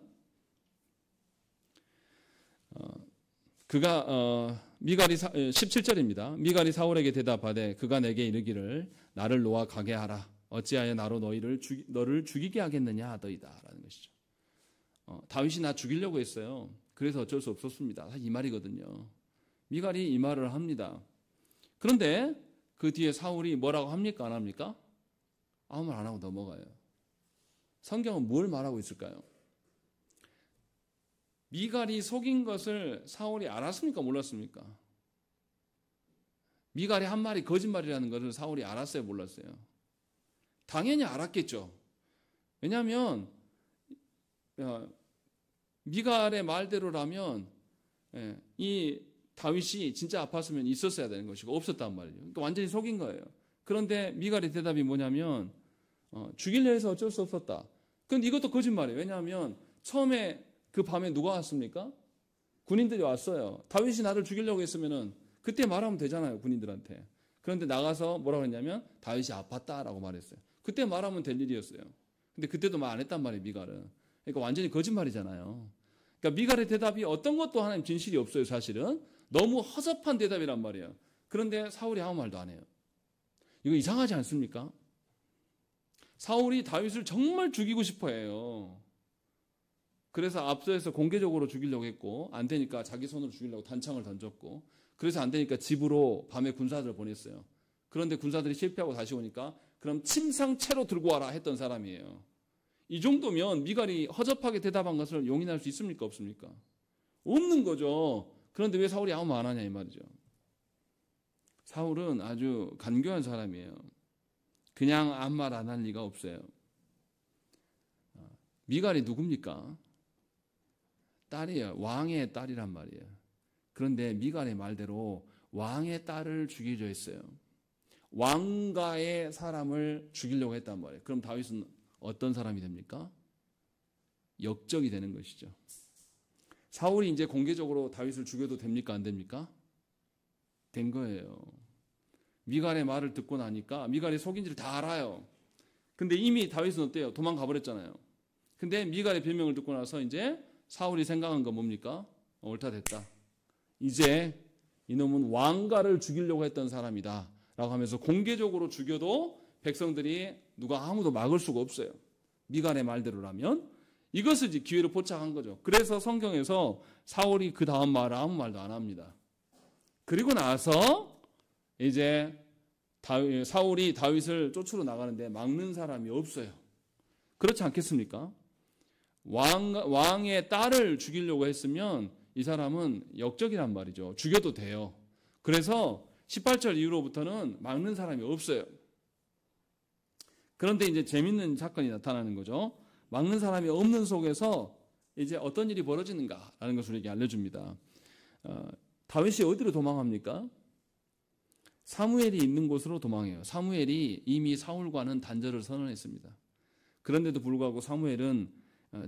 Speaker 1: 미갈이 17절입니다. 미갈이 사울에게 대답하되 그가 내게 이르기를 나를 놓아 가게 하라. 어찌하여 나로 너를 죽이게 하겠느냐 하더이다라는 것이죠. 다윗이 나 죽이려고 했어요. 그래서 어쩔 수 없었습니다. 이 말이거든요. 미갈이 이 말을 합니다. 그런데 그 뒤에 사울이 뭐라고 합니까? 안 합니까? 아무 말 안 하고 넘어가요. 성경은 뭘 말하고 있을까요? 미갈이 속인 것을 사울이 알았습니까? 몰랐습니까? 미갈이 한 말이 거짓말이라는 것을 사울이 알았어요? 몰랐어요? 당연히 알았겠죠. 왜냐하면 미갈의 말대로라면 이 다윗이 진짜 아팠으면 있었어야 되는 것이고 없었단 말이에요. 그러니까 완전히 속인 거예요. 그런데 미갈의 대답이 뭐냐면 죽이려 해서 어쩔 수 없었다. 그런데 이것도 거짓말이에요. 왜냐하면 처음에 그 밤에 누가 왔습니까? 군인들이 왔어요. 다윗이 나를 죽이려고 했으면은 그때 말하면 되잖아요. 군인들한테. 그런데 나가서 뭐라고 했냐면 다윗이 아팠다라고 말했어요. 그때 말하면 될 일이었어요. 근데 그때도 말 안 했단 말이에요. 미갈은. 그러니까 완전히 거짓말이잖아요. 그러니까 미갈의 대답이 어떤 것도 하나님 진실이 없어요. 사실은. 너무 허접한 대답이란 말이에요. 그런데 사울이 아무 말도 안 해요. 이거 이상하지 않습니까? 사울이 다윗을 정말 죽이고 싶어 해요. 그래서 앞서서 공개적으로 죽이려고 했고 안 되니까 자기 손으로 죽이려고 단창을 던졌고 그래서 안 되니까 집으로 밤에 군사들을 보냈어요. 그런데 군사들이 실패하고 다시 오니까 그럼 침상채로 들고 와라 했던 사람이에요. 이 정도면 미갈이 허접하게 대답한 것을 용인할 수 있습니까? 없습니까? 없는 거죠. 그런데 왜 사울이 아무 말 안 하냐 이 말이죠. 사울은 아주 간교한 사람이에요. 그냥 아무 말 안 할 리가 없어요. 미갈이 누굽니까? 딸이에요. 왕의 딸이란 말이에요. 그런데 미갈의 말대로 왕의 딸을 죽이려 했어요. 왕가의 사람을 죽이려고 했단 말이에요. 그럼 다윗은 어떤 사람이 됩니까? 역적이 되는 것이죠. 사울이 이제 공개적으로 다윗을 죽여도 됩니까? 안 됩니까? 된 거예요. 미갈의 말을 듣고 나니까 미갈이 속인 줄 다 알아요. 근데 이미 다윗은 어때요? 도망가 버렸잖아요. 근데 미갈의 변명을 듣고 나서 이제 사울이 생각한 건 뭡니까? 옳다 됐다. 이제 이놈은 왕가를 죽이려고 했던 사람이다 라고 하면서 공개적으로 죽여도 백성들이 누가 아무도 막을 수가 없어요. 미갈의 말대로라면 이것을 이제 기회로 포착한 거죠. 그래서 성경에서 사울이 그 다음 말을 아무 말도 안 합니다. 그리고 나서 이제 사울이 다윗을 쫓으러 나가는데 막는 사람이 없어요. 그렇지 않겠습니까? 왕의 딸을 죽이려고 했으면 이 사람은 역적이란 말이죠. 죽여도 돼요. 그래서 18절 이후로부터는 막는 사람이 없어요. 그런데 이제 재밌는 사건이 나타나는 거죠. 막는 사람이 없는 속에서 이제 어떤 일이 벌어지는가라는 것을 우리에게 알려줍니다. 다윗이 어디로 도망합니까? 사무엘이 있는 곳으로 도망해요. 사무엘이 이미 사울과는 단절을 선언했습니다. 그런데도 불구하고 사무엘은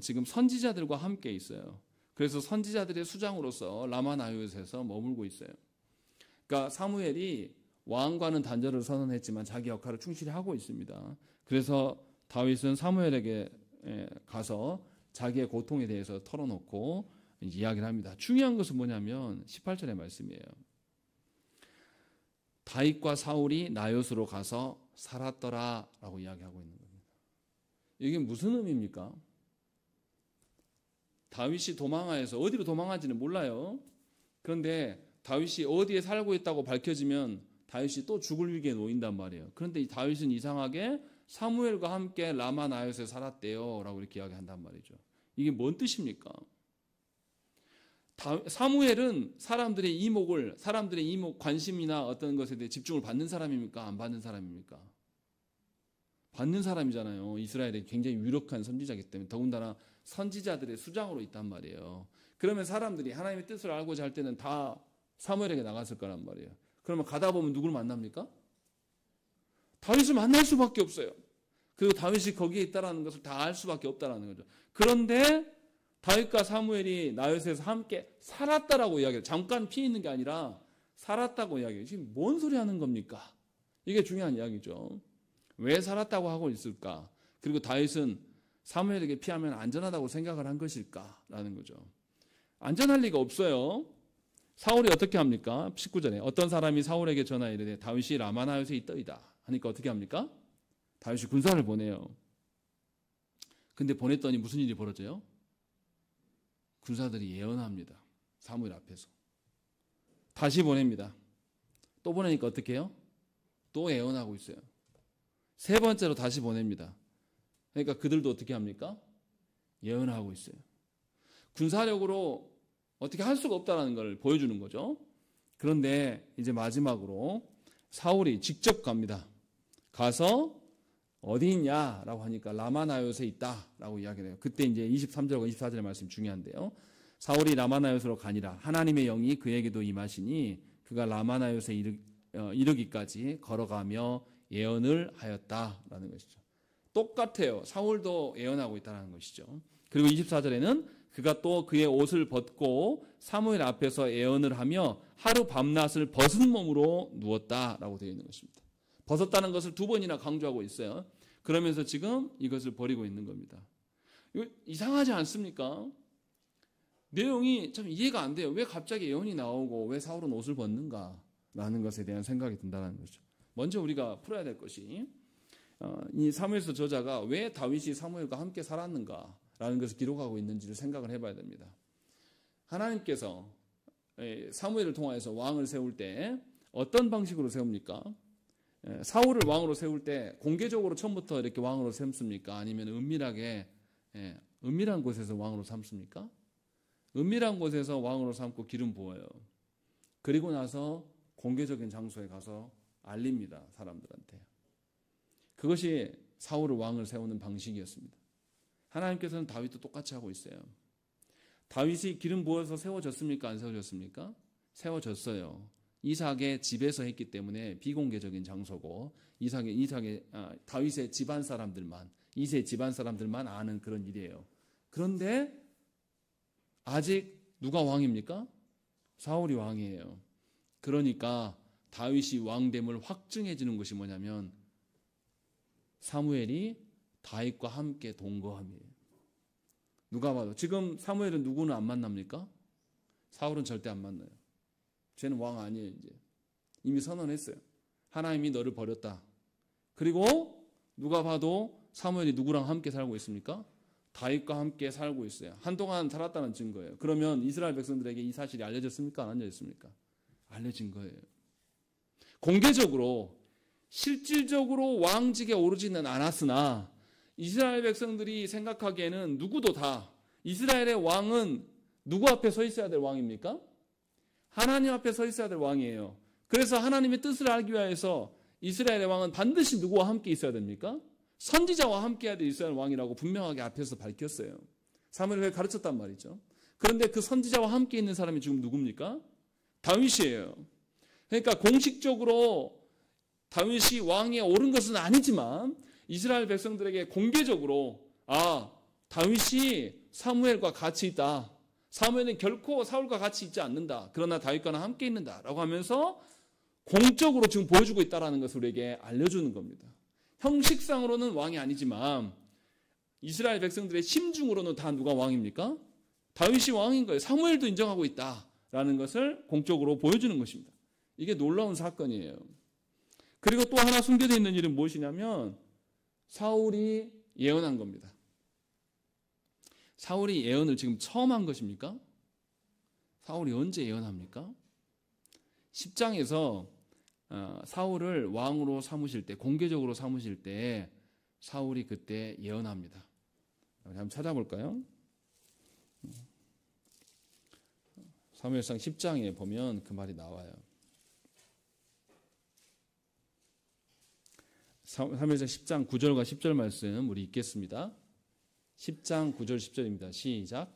Speaker 1: 지금 선지자들과 함께 있어요. 그래서 선지자들의 수장으로서 라마나요스에서 머물고 있어요. 그러니까 사무엘이 왕과는 단절을 선언했지만 자기 역할을 충실히 하고 있습니다. 그래서 다윗은 사무엘에게 가서 자기의 고통에 대해서 털어놓고 이야기를 합니다. 중요한 것은 뭐냐면 18절의 말씀이에요. 다윗과 사울이 나요스로 가서 살았더라라고 이야기하고 있는 겁니다. 이게 무슨 의미입니까? 다윗이 도망하여서 어디로 도망한지는 몰라요. 그런데 다윗이 어디에 살고 있다고 밝혀지면 다윗이 또 죽을 위기에 놓인단 말이에요. 그런데 이 다윗은 이상하게 사무엘과 함께 라마나요스에 살았대요 라고 이렇게 이야기한단 말이죠. 이게 뭔 뜻입니까? 사무엘은 사람들의 이목 관심이나 어떤 것에 대해 집중을 받는 사람입니까? 안 받는 사람입니까? 받는 사람이잖아요. 이스라엘에 굉장히 유력한 선지자이기 때문에 더군다나 선지자들의 수장으로 있단 말이에요. 그러면 사람들이 하나님의 뜻을 알고자 할 때는 다 사무엘에게 나갔을 거란 말이에요. 그러면 가다 보면 누구를 만납니까? 다윗을 만날 수밖에 없어요. 그리고 다윗이 거기에 있다는 것을 다 알 수밖에 없다는 거죠. 그런데 다윗과 사무엘이 나요스에서 함께 살았다라고 이야기해요. 잠깐 피해 있는 게 아니라 살았다고 이야기해요. 지금 뭔 소리 하는 겁니까? 이게 중요한 이야기죠. 왜 살았다고 하고 있을까? 그리고 다윗은 사무엘에게 피하면 안전하다고 생각을 한 것일까라는 거죠. 안전할 리가 없어요. 사울이 어떻게 합니까? 19절에 어떤 사람이 사울에게 전하여 이르되 다윗이 라마나요스에 있더이다 하니까 어떻게 합니까? 다윗이 군사를 보내요. 근데 보냈더니 무슨 일이 벌어져요? 군사들이 예언합니다. 사무엘 앞에서. 다시 보냅니다. 또 보내니까 어떻게 해요? 또 예언하고 있어요. 세 번째로 다시 보냅니다. 그러니까 그들도 어떻게 합니까? 예언하고 있어요. 군사력으로 어떻게 할 수가 없다는 걸 보여주는 거죠. 그런데 이제 마지막으로 사울이 직접 갑니다. 가서 어디 있냐라고 하니까 라마나요스에 있다라고 이야기를 해요. 그때 이제 23절과 24절의 말씀이 중요한데요. 사울이 라마나요스로 가니라 하나님의 영이 그에게도 임하시니 그가 라마나요스에 이르기까지 걸어가며 예언을 하였다라는 것이죠. 똑같아요. 사울도 예언하고 있다는 것이죠. 그리고 24절에는 그가 또 그의 옷을 벗고 사무엘 앞에서 예언을 하며 하루 밤낮을 벗은 몸으로 누웠다라고 되어 있는 것입니다. 벗었다는 것을 두 번이나 강조하고 있어요. 그러면서 지금 이것을 버리고 있는 겁니다. 이거 이상하지 않습니까? 내용이 참 이해가 안 돼요. 왜 갑자기 예언이 나오고 왜 사울은 옷을 벗는가라는 것에 대한 생각이 든다는 거죠. 먼저 우리가 풀어야 될 것이 이 사무엘서 저자가 왜 다윗이 사무엘과 함께 살았는가라는 것을 기록하고 있는지를 생각을 해봐야 됩니다. 하나님께서 사무엘을 통하여서 왕을 세울 때 어떤 방식으로 세웁니까? 사울을 왕으로 세울 때 공개적으로 처음부터 이렇게 왕으로 삼습니까? 아니면 은밀한 곳에서 왕으로 삼습니까? 은밀한 곳에서 왕으로 삼고 기름 부어요. 그리고 나서 공개적인 장소에 가서 알립니다. 사람들한테. 그것이 사울을 왕을 세우는 방식이었습니다. 하나님께서는 다윗도 똑같이 하고 있어요. 다윗이 기름 부어서 세워졌습니까? 안 세워졌습니까? 세워졌어요. 이삭의 집에서 했기 때문에 비공개적인 장소고 다윗의 집안 사람들만, 이세 집안 사람들만 아는 그런 일이에요. 그런데 아직 누가 왕입니까? 사울이 왕이에요. 그러니까 다윗이 왕됨을 확증해 주는 것이 뭐냐면 사무엘이 다윗과 함께 동거함이에요. 누가 봐도 지금 사무엘은 누구는 안 만납니까? 사울은 절대 안 만나요. 쟤는 왕 아니에요. 이제 이미 선언했어요. 하나님이 너를 버렸다. 그리고 누가 봐도 사무엘이 누구랑 함께 살고 있습니까? 다윗과 함께 살고 있어요. 한동안 살았다는 증거예요. 그러면 이스라엘 백성들에게 이 사실이 알려졌습니까? 안 알려졌습니까? 알려진 거예요. 공개적으로 실질적으로 왕직에 오르지는 않았으나 이스라엘 백성들이 생각하기에는 누구도 다 이스라엘의 왕은 누구 앞에 서 있어야 될 왕입니까? 하나님 앞에 서 있어야 될 왕이에요. 그래서 하나님의 뜻을 알기 위해서 이스라엘의 왕은 반드시 누구와 함께 있어야 됩니까? 선지자와 함께 해야 될 이스라엘 왕이라고 분명하게 앞에서 밝혔어요. 사무엘을 가르쳤단 말이죠. 그런데 그 선지자와 함께 있는 사람이 지금 누굽니까? 다윗이에요. 그러니까 공식적으로 다윗이 왕위에 오른 것은 아니지만 이스라엘 백성들에게 공개적으로 다윗이 사무엘과 같이 있다. 사무엘은 결코 사울과 같이 있지 않는다. 그러나 다윗과는 함께 있는다라고 하면서 공적으로 지금 보여주고 있다는 것을 우리에게 알려주는 겁니다. 형식상으로는 왕이 아니지만 이스라엘 백성들의 심중으로는 다 누가 왕입니까? 다윗이 왕인 거예요. 사무엘도 인정하고 있다라는 것을 공적으로 보여주는 것입니다. 이게 놀라운 사건이에요. 그리고 또 하나 숨겨져 있는 일은 무엇이냐면 사울이 예언한 겁니다. 사울이 예언을 지금 처음 한 것입니까? 사울이 언제 예언합니까? 10장에서 사울을 왕으로 삼으실 때, 공개적으로 삼으실 때 사울이 그때 예언합니다. 한번 찾아볼까요? 사무엘상 10장에 보면 그 말이 나와요. 사무엘상 10장 9절과 10절 말씀 우리 읽겠습니다. 10장 9절 10절입니다. 시작.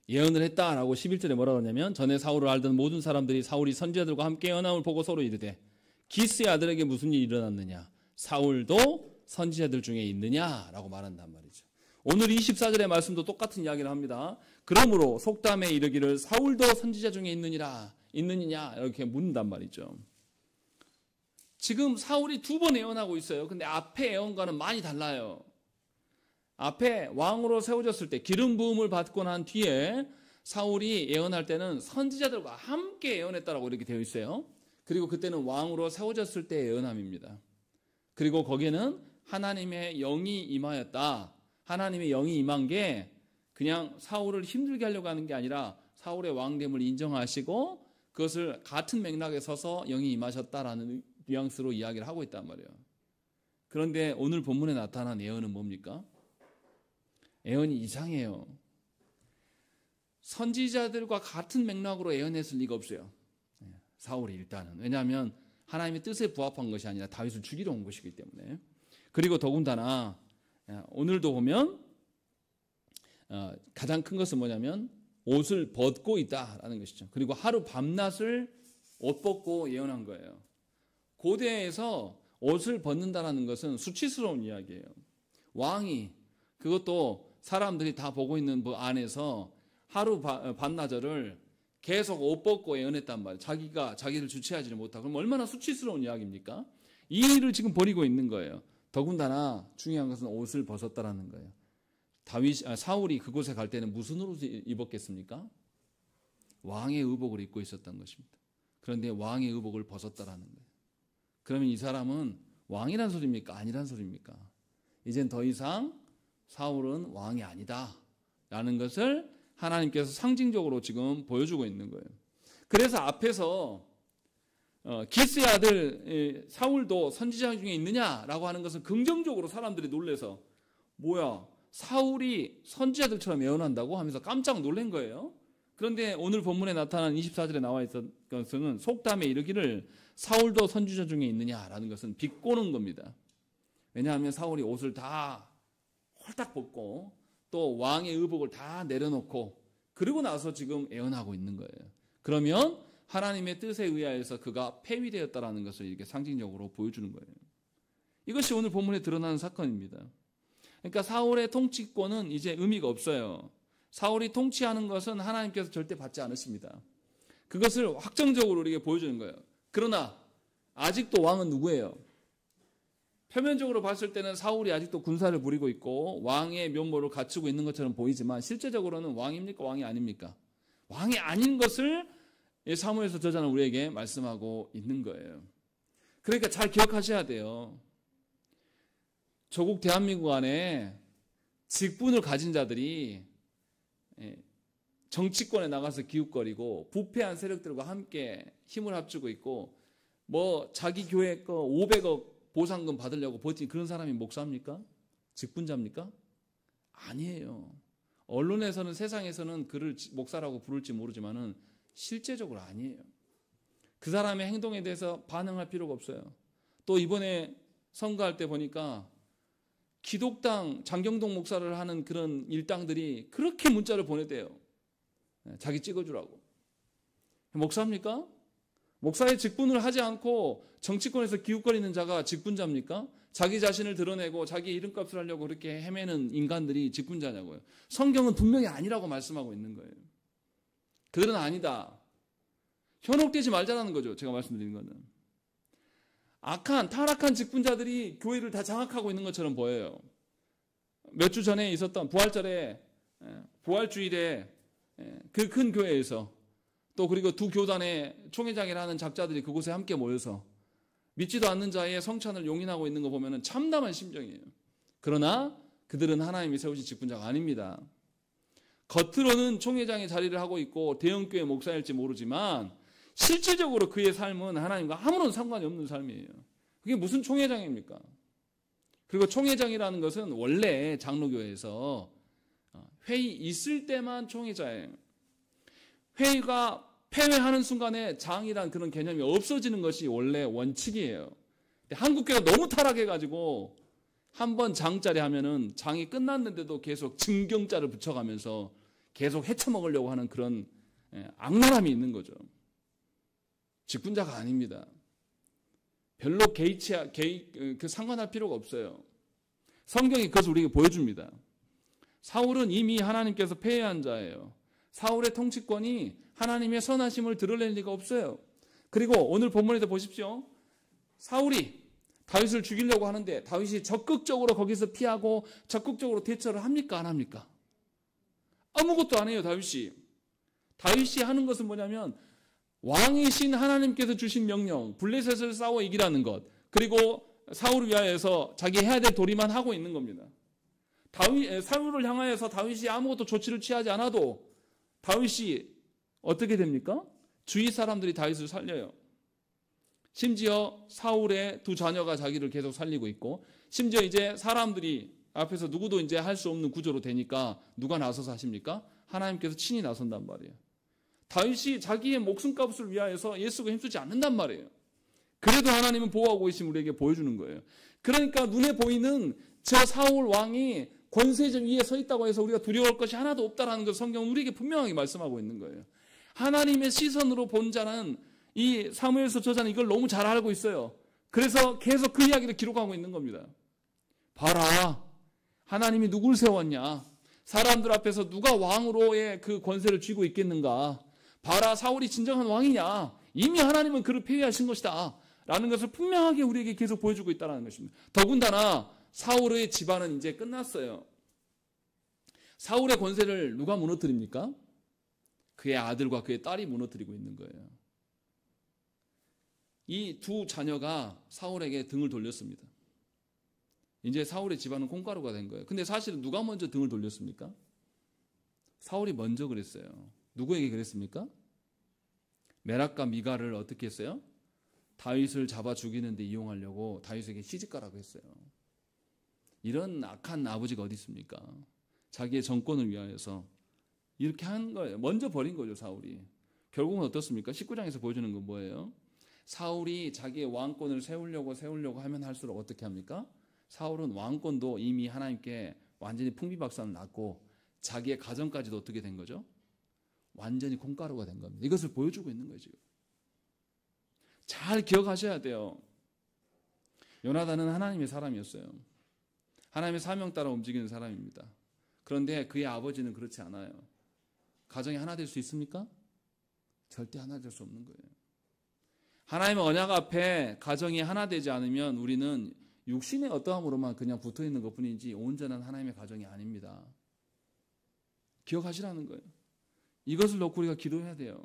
Speaker 1: 예언을 했다라고 11절에 뭐라고 하냐면 전에 사울을 알던 모든 사람들이 사울이 선지자들과 함께 예언함을 보고 서로 이르되 기스의 아들에게 무슨 일이 일어났느냐 사울도 선지자들 중에 있느냐라고 말한단 말이죠. 오늘 24절의 말씀도 똑같은 이야기를 합니다. 그러므로 속담에 이르기를 사울도 선지자 중에 있느냐 이렇게 묻는단 말이죠. 지금 사울이 2번 예언하고 있어요. 근데 앞에 예언과는 많이 달라요. 앞에 왕으로 세워졌을 때 기름 부음을 받고 난 뒤에 사울이 예언할 때는 선지자들과 함께 예언했다라고 이렇게 되어 있어요. 그리고 그때는 왕으로 세워졌을 때의 예언함입니다. 그리고 거기에는 하나님의 영이 임하였다. 하나님의 영이 임한 게 그냥 사울을 힘들게 하려고 하는 게 아니라 사울의 왕됨을 인정하시고 그것을 같은 맥락에 서서 영이 임하셨다라는 뉘앙스로 이야기를 하고 있단 말이에요. 그런데 오늘 본문에 나타난 예언은 뭡니까? 예언이 이상해요. 선지자들과 같은 맥락으로 예언했을 리가 없어요. 사울이 일단은. 왜냐하면 하나님의 뜻에 부합한 것이 아니라 다윗을 죽이러 온 것이기 때문에. 그리고 더군다나 오늘도 보면 가장 큰 것은 뭐냐면 옷을 벗고 있다라는 것이죠. 그리고 하루 밤낮을 옷 벗고 예언한 거예요. 고대에서 옷을 벗는다는 것은 수치스러운 이야기예요. 왕이 그것도 사람들이 다 보고 있는 그 안에서 하루 반나절을 계속 옷 벗고 예언했단 말이에요. 자기를 주체하지 못하고. 그럼 얼마나 수치스러운 이야기입니까? 이 일을 지금 벌이고 있는 거예요. 더군다나 중요한 것은 옷을 벗었다라는 거예요. 사울이 그곳에 갈 때는 무슨 옷을 입었겠습니까? 왕의 의복을 입고 있었던 것입니다. 그런데 왕의 의복을 벗었다라는 거예요. 그러면 이 사람은 왕이란 소리입니까? 아니란 소리입니까? 이젠 더 이상 사울은 왕이 아니다 라는 것을 하나님께서 상징적으로 지금 보여주고 있는 거예요. 그래서 앞에서 기스의 아들 사울도 선지자 중에 있느냐라고 하는 것은 긍정적으로 사람들이 놀래서 뭐야 사울이 선지자들처럼 예언한다고 하면서 깜짝 놀란 거예요. 그런데 오늘 본문에 나타난 24절에 나와 있던 것은 속담에 이르기를 사울도 선지자 중에 있느냐라는 것은 비꼬는 겁니다. 왜냐하면 사울이 옷을 다 홀딱 벗고 또 왕의 의복을 다 내려놓고 그리고 나서 지금 예언하고 있는 거예요. 그러면 하나님의 뜻에 의하여서 그가 폐위되었다라는 것을 이렇게 상징적으로 보여주는 거예요. 이것이 오늘 본문에 드러나는 사건입니다. 그러니까 사울의 통치권은 이제 의미가 없어요. 사울이 통치하는 것은 하나님께서 절대 받지 않으십니다. 그것을 확정적으로 우리에게 보여주는 거예요. 그러나 아직도 왕은 누구예요? 표면적으로 봤을 때는 사울이 아직도 군사를 부리고 있고 왕의 면모를 갖추고 있는 것처럼 보이지만 실제적으로는 왕입니까? 왕이 아닙니까? 왕이 아닌 것을 사무엘서 저자는 우리에게 말씀하고 있는 거예요. 그러니까 잘 기억하셔야 돼요. 조국 대한민국 안에 직분을 가진 자들이 정치권에 나가서 기웃거리고 부패한 세력들과 함께 힘을 합치고 있고 뭐 자기 교회 거 500억 보상금 받으려고 버틴 그런 사람이 목사입니까? 직분자입니까? 아니에요. 언론에서는 세상에서는 그를 목사라고 부를지 모르지만은 실제적으로 아니에요. 그 사람의 행동에 대해서 반응할 필요가 없어요. 또 이번에 선거할 때 보니까 기독당 장경동 목사를 하는 그런 일당들이 그렇게 문자를 보내대요. 자기 찍어주라고. 목사입니까? 목사의 직분을 하지 않고 정치권에서 기웃거리는 자가 직분자입니까? 자기 자신을 드러내고 자기 이름값을 하려고 그렇게 헤매는 인간들이 직분자냐고요. 성경은 분명히 아니라고 말씀하고 있는 거예요. 그들은 아니다. 현혹되지 말자라는 거죠. 제가 말씀드린 거는. 타락한 직분자들이 교회를 다 장악하고 있는 것처럼 보여요. 몇 주 전에 있었던 부활절에, 부활주일에 그 큰 교회에서 또 그리고 두 교단의 총회장이라는 작자들이 그곳에 함께 모여서 믿지도 않는 자의 성찬을 용인하고 있는 거 보면 참담한 심정이에요. 그러나 그들은 하나님이 세우신 직분자가 아닙니다. 겉으로는 총회장의 자리를 하고 있고 대형교회 목사일지 모르지만 실질적으로 그의 삶은 하나님과 아무런 상관이 없는 삶이에요. 그게 무슨 총회장입니까? 그리고 총회장이라는 것은 원래 장로교회에서 회의 있을 때만 총회자예요. 회의가 폐회하는 순간에 장이란 그런 개념이 없어지는 것이 원래 원칙이에요. 근데 한국교회가 너무 타락해가지고 한번 장자리 하면은 장이 끝났는데도 계속 증경자를 붙여가면서 계속 헤쳐먹으려고 하는 그런 악랄함이 있는 거죠. 직분자가 아닙니다. 별로 상관할 필요가 없어요. 성경이 그것을 우리에게 보여줍니다. 사울은 이미 하나님께서 폐해한 자예요. 사울의 통치권이 하나님의 선하심을 드러낼 리가 없어요. 그리고 오늘 본문에도 보십시오. 사울이 다윗을 죽이려고 하는데 다윗이 적극적으로 거기서 피하고 적극적으로 대처를 합니까? 안 합니까? 아무것도 안 해요. 다윗이 하는 것은 뭐냐면 왕이신 하나님께서 주신 명령, 블레셋을 싸워 이기라는 것, 그리고 사울을 위하여서 자기 해야 될 도리만 하고 있는 겁니다. 사울을 향하여서 다윗이 아무것도 조치를 취하지 않아도 다윗이 어떻게 됩니까? 주위 사람들이 다윗을 살려요. 심지어 사울의 두 자녀가 자기를 계속 살리고 있고, 심지어 이제 사람들이 앞에서 누구도 이제 할 수 없는 구조로 되니까 누가 나서서 하십니까? 하나님께서 친히 나선단 말이에요. 다윗이 자기의 목숨값을 위하여서 예수가 힘쓰지 않는단 말이에요. 그래도 하나님은 보호하고 계신 우리에게 보여주는 거예요. 그러니까 눈에 보이는 저 사울 왕이 권세점 위에 서 있다고 해서 우리가 두려워할 것이 하나도 없다라는 것을 성경은 우리에게 분명하게 말씀하고 있는 거예요. 하나님의 시선으로 본 자는 이 사무엘서 저자는 이걸 너무 잘 알고 있어요. 그래서 계속 그 이야기를 기록하고 있는 겁니다. 봐라, 하나님이 누굴 세웠냐? 사람들 앞에서 누가 왕으로의 그 권세를 쥐고 있겠는가? 봐라, 사울이 진정한 왕이냐? 이미 하나님은 그를 폐위하신 것이다 라는 것을 분명하게 우리에게 계속 보여주고 있다는 것입니다. 더군다나 사울의 집안은 이제 끝났어요. 사울의 권세를 누가 무너뜨립니까? 그의 아들과 그의 딸이 무너뜨리고 있는 거예요. 이 두 자녀가 사울에게 등을 돌렸습니다. 이제 사울의 집안은 콩가루가 된 거예요. 근데 사실은 누가 먼저 등을 돌렸습니까? 사울이 먼저 그랬어요. 누구에게 그랬습니까? 메락과 미가를 어떻게 했어요? 다윗을 잡아 죽이는데 이용하려고 다윗에게 시집가라고 했어요. 이런 악한 아버지가 어디 있습니까? 자기의 정권을 위하여서 이렇게 한 거예요. 먼저 버린 거죠, 사울이. 결국은 어떻습니까? 19장에서 보여주는 건 뭐예요? 사울이 자기의 왕권을 세우려고 하면 할수록 어떻게 합니까? 사울은 왕권도 이미 하나님께 완전히 풍비박산을 났고 자기의 가정까지도 어떻게 된 거죠? 완전히 콩가루가 된 겁니다. 이것을 보여주고 있는 거예요, 지금. 잘 기억하셔야 돼요. 요나단은 하나님의 사람이었어요. 하나님의 사명 따라 움직이는 사람입니다. 그런데 그의 아버지는 그렇지 않아요. 가정이 하나 될 수 있습니까? 절대 하나 될 수 없는 거예요. 하나님의 언약 앞에 가정이 하나 되지 않으면 우리는 육신의 어떠함으로만 그냥 붙어 있는 것뿐이지 온전한 하나님의 가정이 아닙니다. 기억하시라는 거예요. 이것을 놓고 우리가 기도해야 돼요.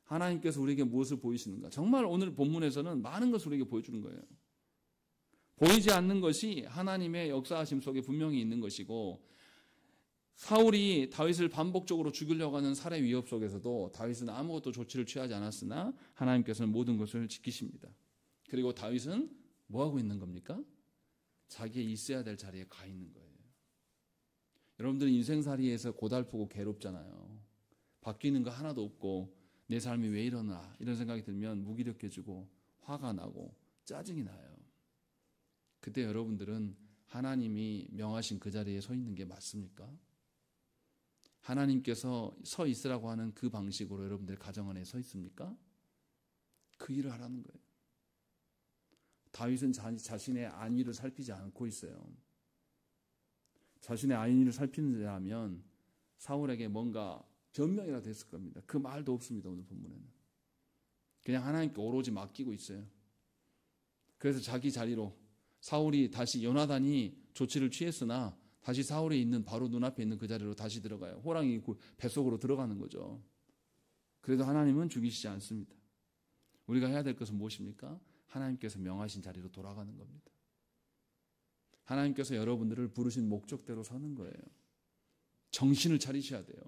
Speaker 1: 하나님께서 우리에게 무엇을 보이시는가? 정말 오늘 본문에서는 많은 것을 우리에게 보여주는 거예요. 보이지 않는 것이 하나님의 역사하심 속에 분명히 있는 것이고, 사울이 다윗을 반복적으로 죽이려고 하는 살해 위협 속에서도 다윗은 아무것도 조치를 취하지 않았으나 하나님께서는 모든 것을 지키십니다. 그리고 다윗은 뭐하고 있는 겁니까? 자기의 있어야 될 자리에 가 있는 거예요. 여러분들은 인생살이에서 고달프고 괴롭잖아요. 바뀌는 거 하나도 없고 내 삶이 왜 이러나 이런 생각이 들면 무기력해지고 화가 나고 짜증이 나요. 그때 여러분들은 하나님이 명하신 그 자리에 서 있는 게 맞습니까? 하나님께서 서 있으라고 하는 그 방식으로 여러분들 가정 안에 서 있습니까? 그 일을 하라는 거예요. 다윗은 자신의 안위를 살피지 않고 있어요. 자신의 안위를 살피느라면 사울에게 뭔가 변명이라도 했을 겁니다. 그 말도 없습니다. 오늘 본문에는. 그냥 하나님께 오로지 맡기고 있어요. 그래서 자기 자리로 사울이 다시 요나단이 조치를 취했으나 다시 사울이 있는 바로 눈앞에 있는 그 자리로 다시 들어가요. 호랑이 뱃속으로 들어가는 거죠. 그래도 하나님은 죽이시지 않습니다. 우리가 해야 될 것은 무엇입니까? 하나님께서 명하신 자리로 돌아가는 겁니다. 하나님께서 여러분들을 부르신 목적대로 서는 거예요. 정신을 차리셔야 돼요.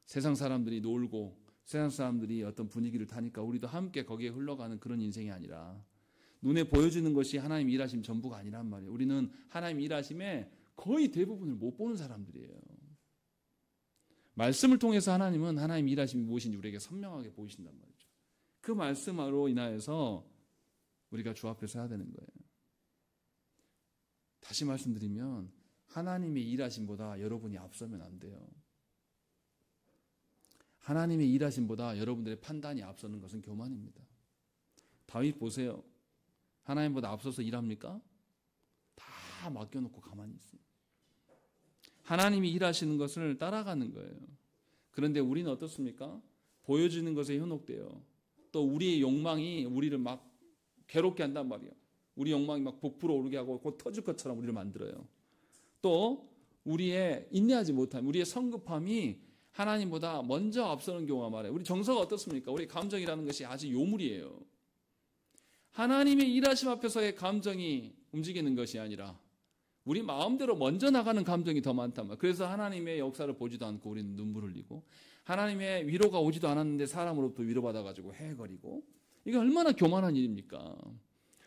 Speaker 1: 세상 사람들이 놀고 세상 사람들이 어떤 분위기를 타니까 우리도 함께 거기에 흘러가는 그런 인생이 아니라 눈에 보여지는 것이 하나님 일하심 전부가 아니란 말이에요. 우리는 하나님 일하심의 거의 대부분을 못 보는 사람들이에요. 말씀을 통해서 하나님은 하나님 일하심이 무엇인지 우리에게 선명하게 보이신단 말이죠. 그 말씀으로 인하여서 우리가 주 앞에 서야 되는 거예요. 다시 말씀드리면 하나님의 일하심보다 여러분이 앞서면 안 돼요. 하나님의 일하심보다 여러분들의 판단이 앞서는 것은 교만입니다. 다윗 보세요. 하나님보다 앞서서 일합니까? 다 맡겨놓고 가만히 있어요. 하나님이 일하시는 것을 따라가는 거예요. 그런데 우리는 어떻습니까? 보여지는 것에 현혹돼요. 또 우리의 욕망이 우리를 막 괴롭게 한단 말이에요. 우리 욕망이 막 부풀어 오르게 하고 곧 터질 것처럼 우리를 만들어요. 또 우리의 인내하지 못함, 우리의 성급함이 하나님보다 먼저 앞서는 경우가 많아요. 우리 정서가 어떻습니까? 우리 감정이라는 것이 아주 요물이에요. 하나님의 일하심 앞에서의 감정이 움직이는 것이 아니라 우리 마음대로 먼저 나가는 감정이 더 많단 말이에요. 그래서 하나님의 역사를 보지도 않고 우리는 눈물 흘리고 하나님의 위로가 오지도 않았는데 사람으로부터 위로받아가지고 헤헤거리고 이게 얼마나 교만한 일입니까?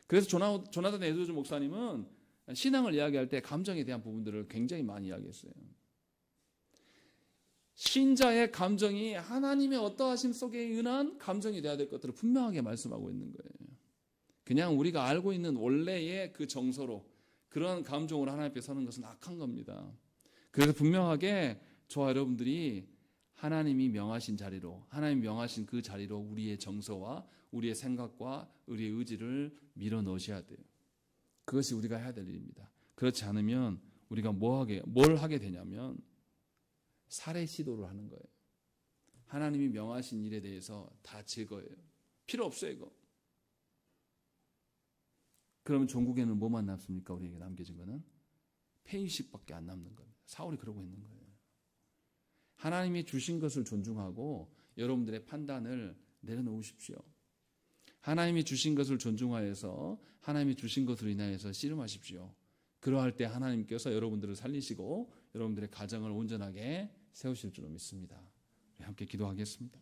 Speaker 1: 그래서 조나단 에드워즈 목사님은 신앙을 이야기할 때 감정에 대한 부분들을 굉장히 많이 이야기했어요. 신자의 감정이 하나님의 어떠하심 속에 은한 감정이 되어야 될 것들을 분명하게 말씀하고 있는 거예요. 그냥 우리가 알고 있는 원래의 그 정서로 그런 감정으로 하나님 앞에 서는 것은 악한 겁니다. 그래서 분명하게 저와 여러분들이 하나님이 명하신 자리로, 하나님 명하신 그 자리로 우리의 정서와 우리의 생각과 우리의 의지를 밀어 넣으셔야 돼요. 그것이 우리가 해야 될 일입니다. 그렇지 않으면 우리가 뭘 하게 되냐면 살해 시도를 하는 거예요. 하나님이 명하신 일에 대해서 다 제거해요. 필요 없어요, 이거. 그러면 종국에는 뭐만 남습니까? 우리에게 남겨진 거는 폐의식밖에 안 남는 겁니다. 사울이 그러고 있는 거예요. 하나님이 주신 것을 존중하고 여러분들의 판단을 내려놓으십시오. 하나님이 주신 것을 존중하여서 하나님이 주신 것으로 인하여서 씨름하십시오. 그러할 때 하나님께서 여러분들을 살리시고 여러분들의 가정을 온전하게 세우실 줄로 믿습니다. 함께 기도하겠습니다.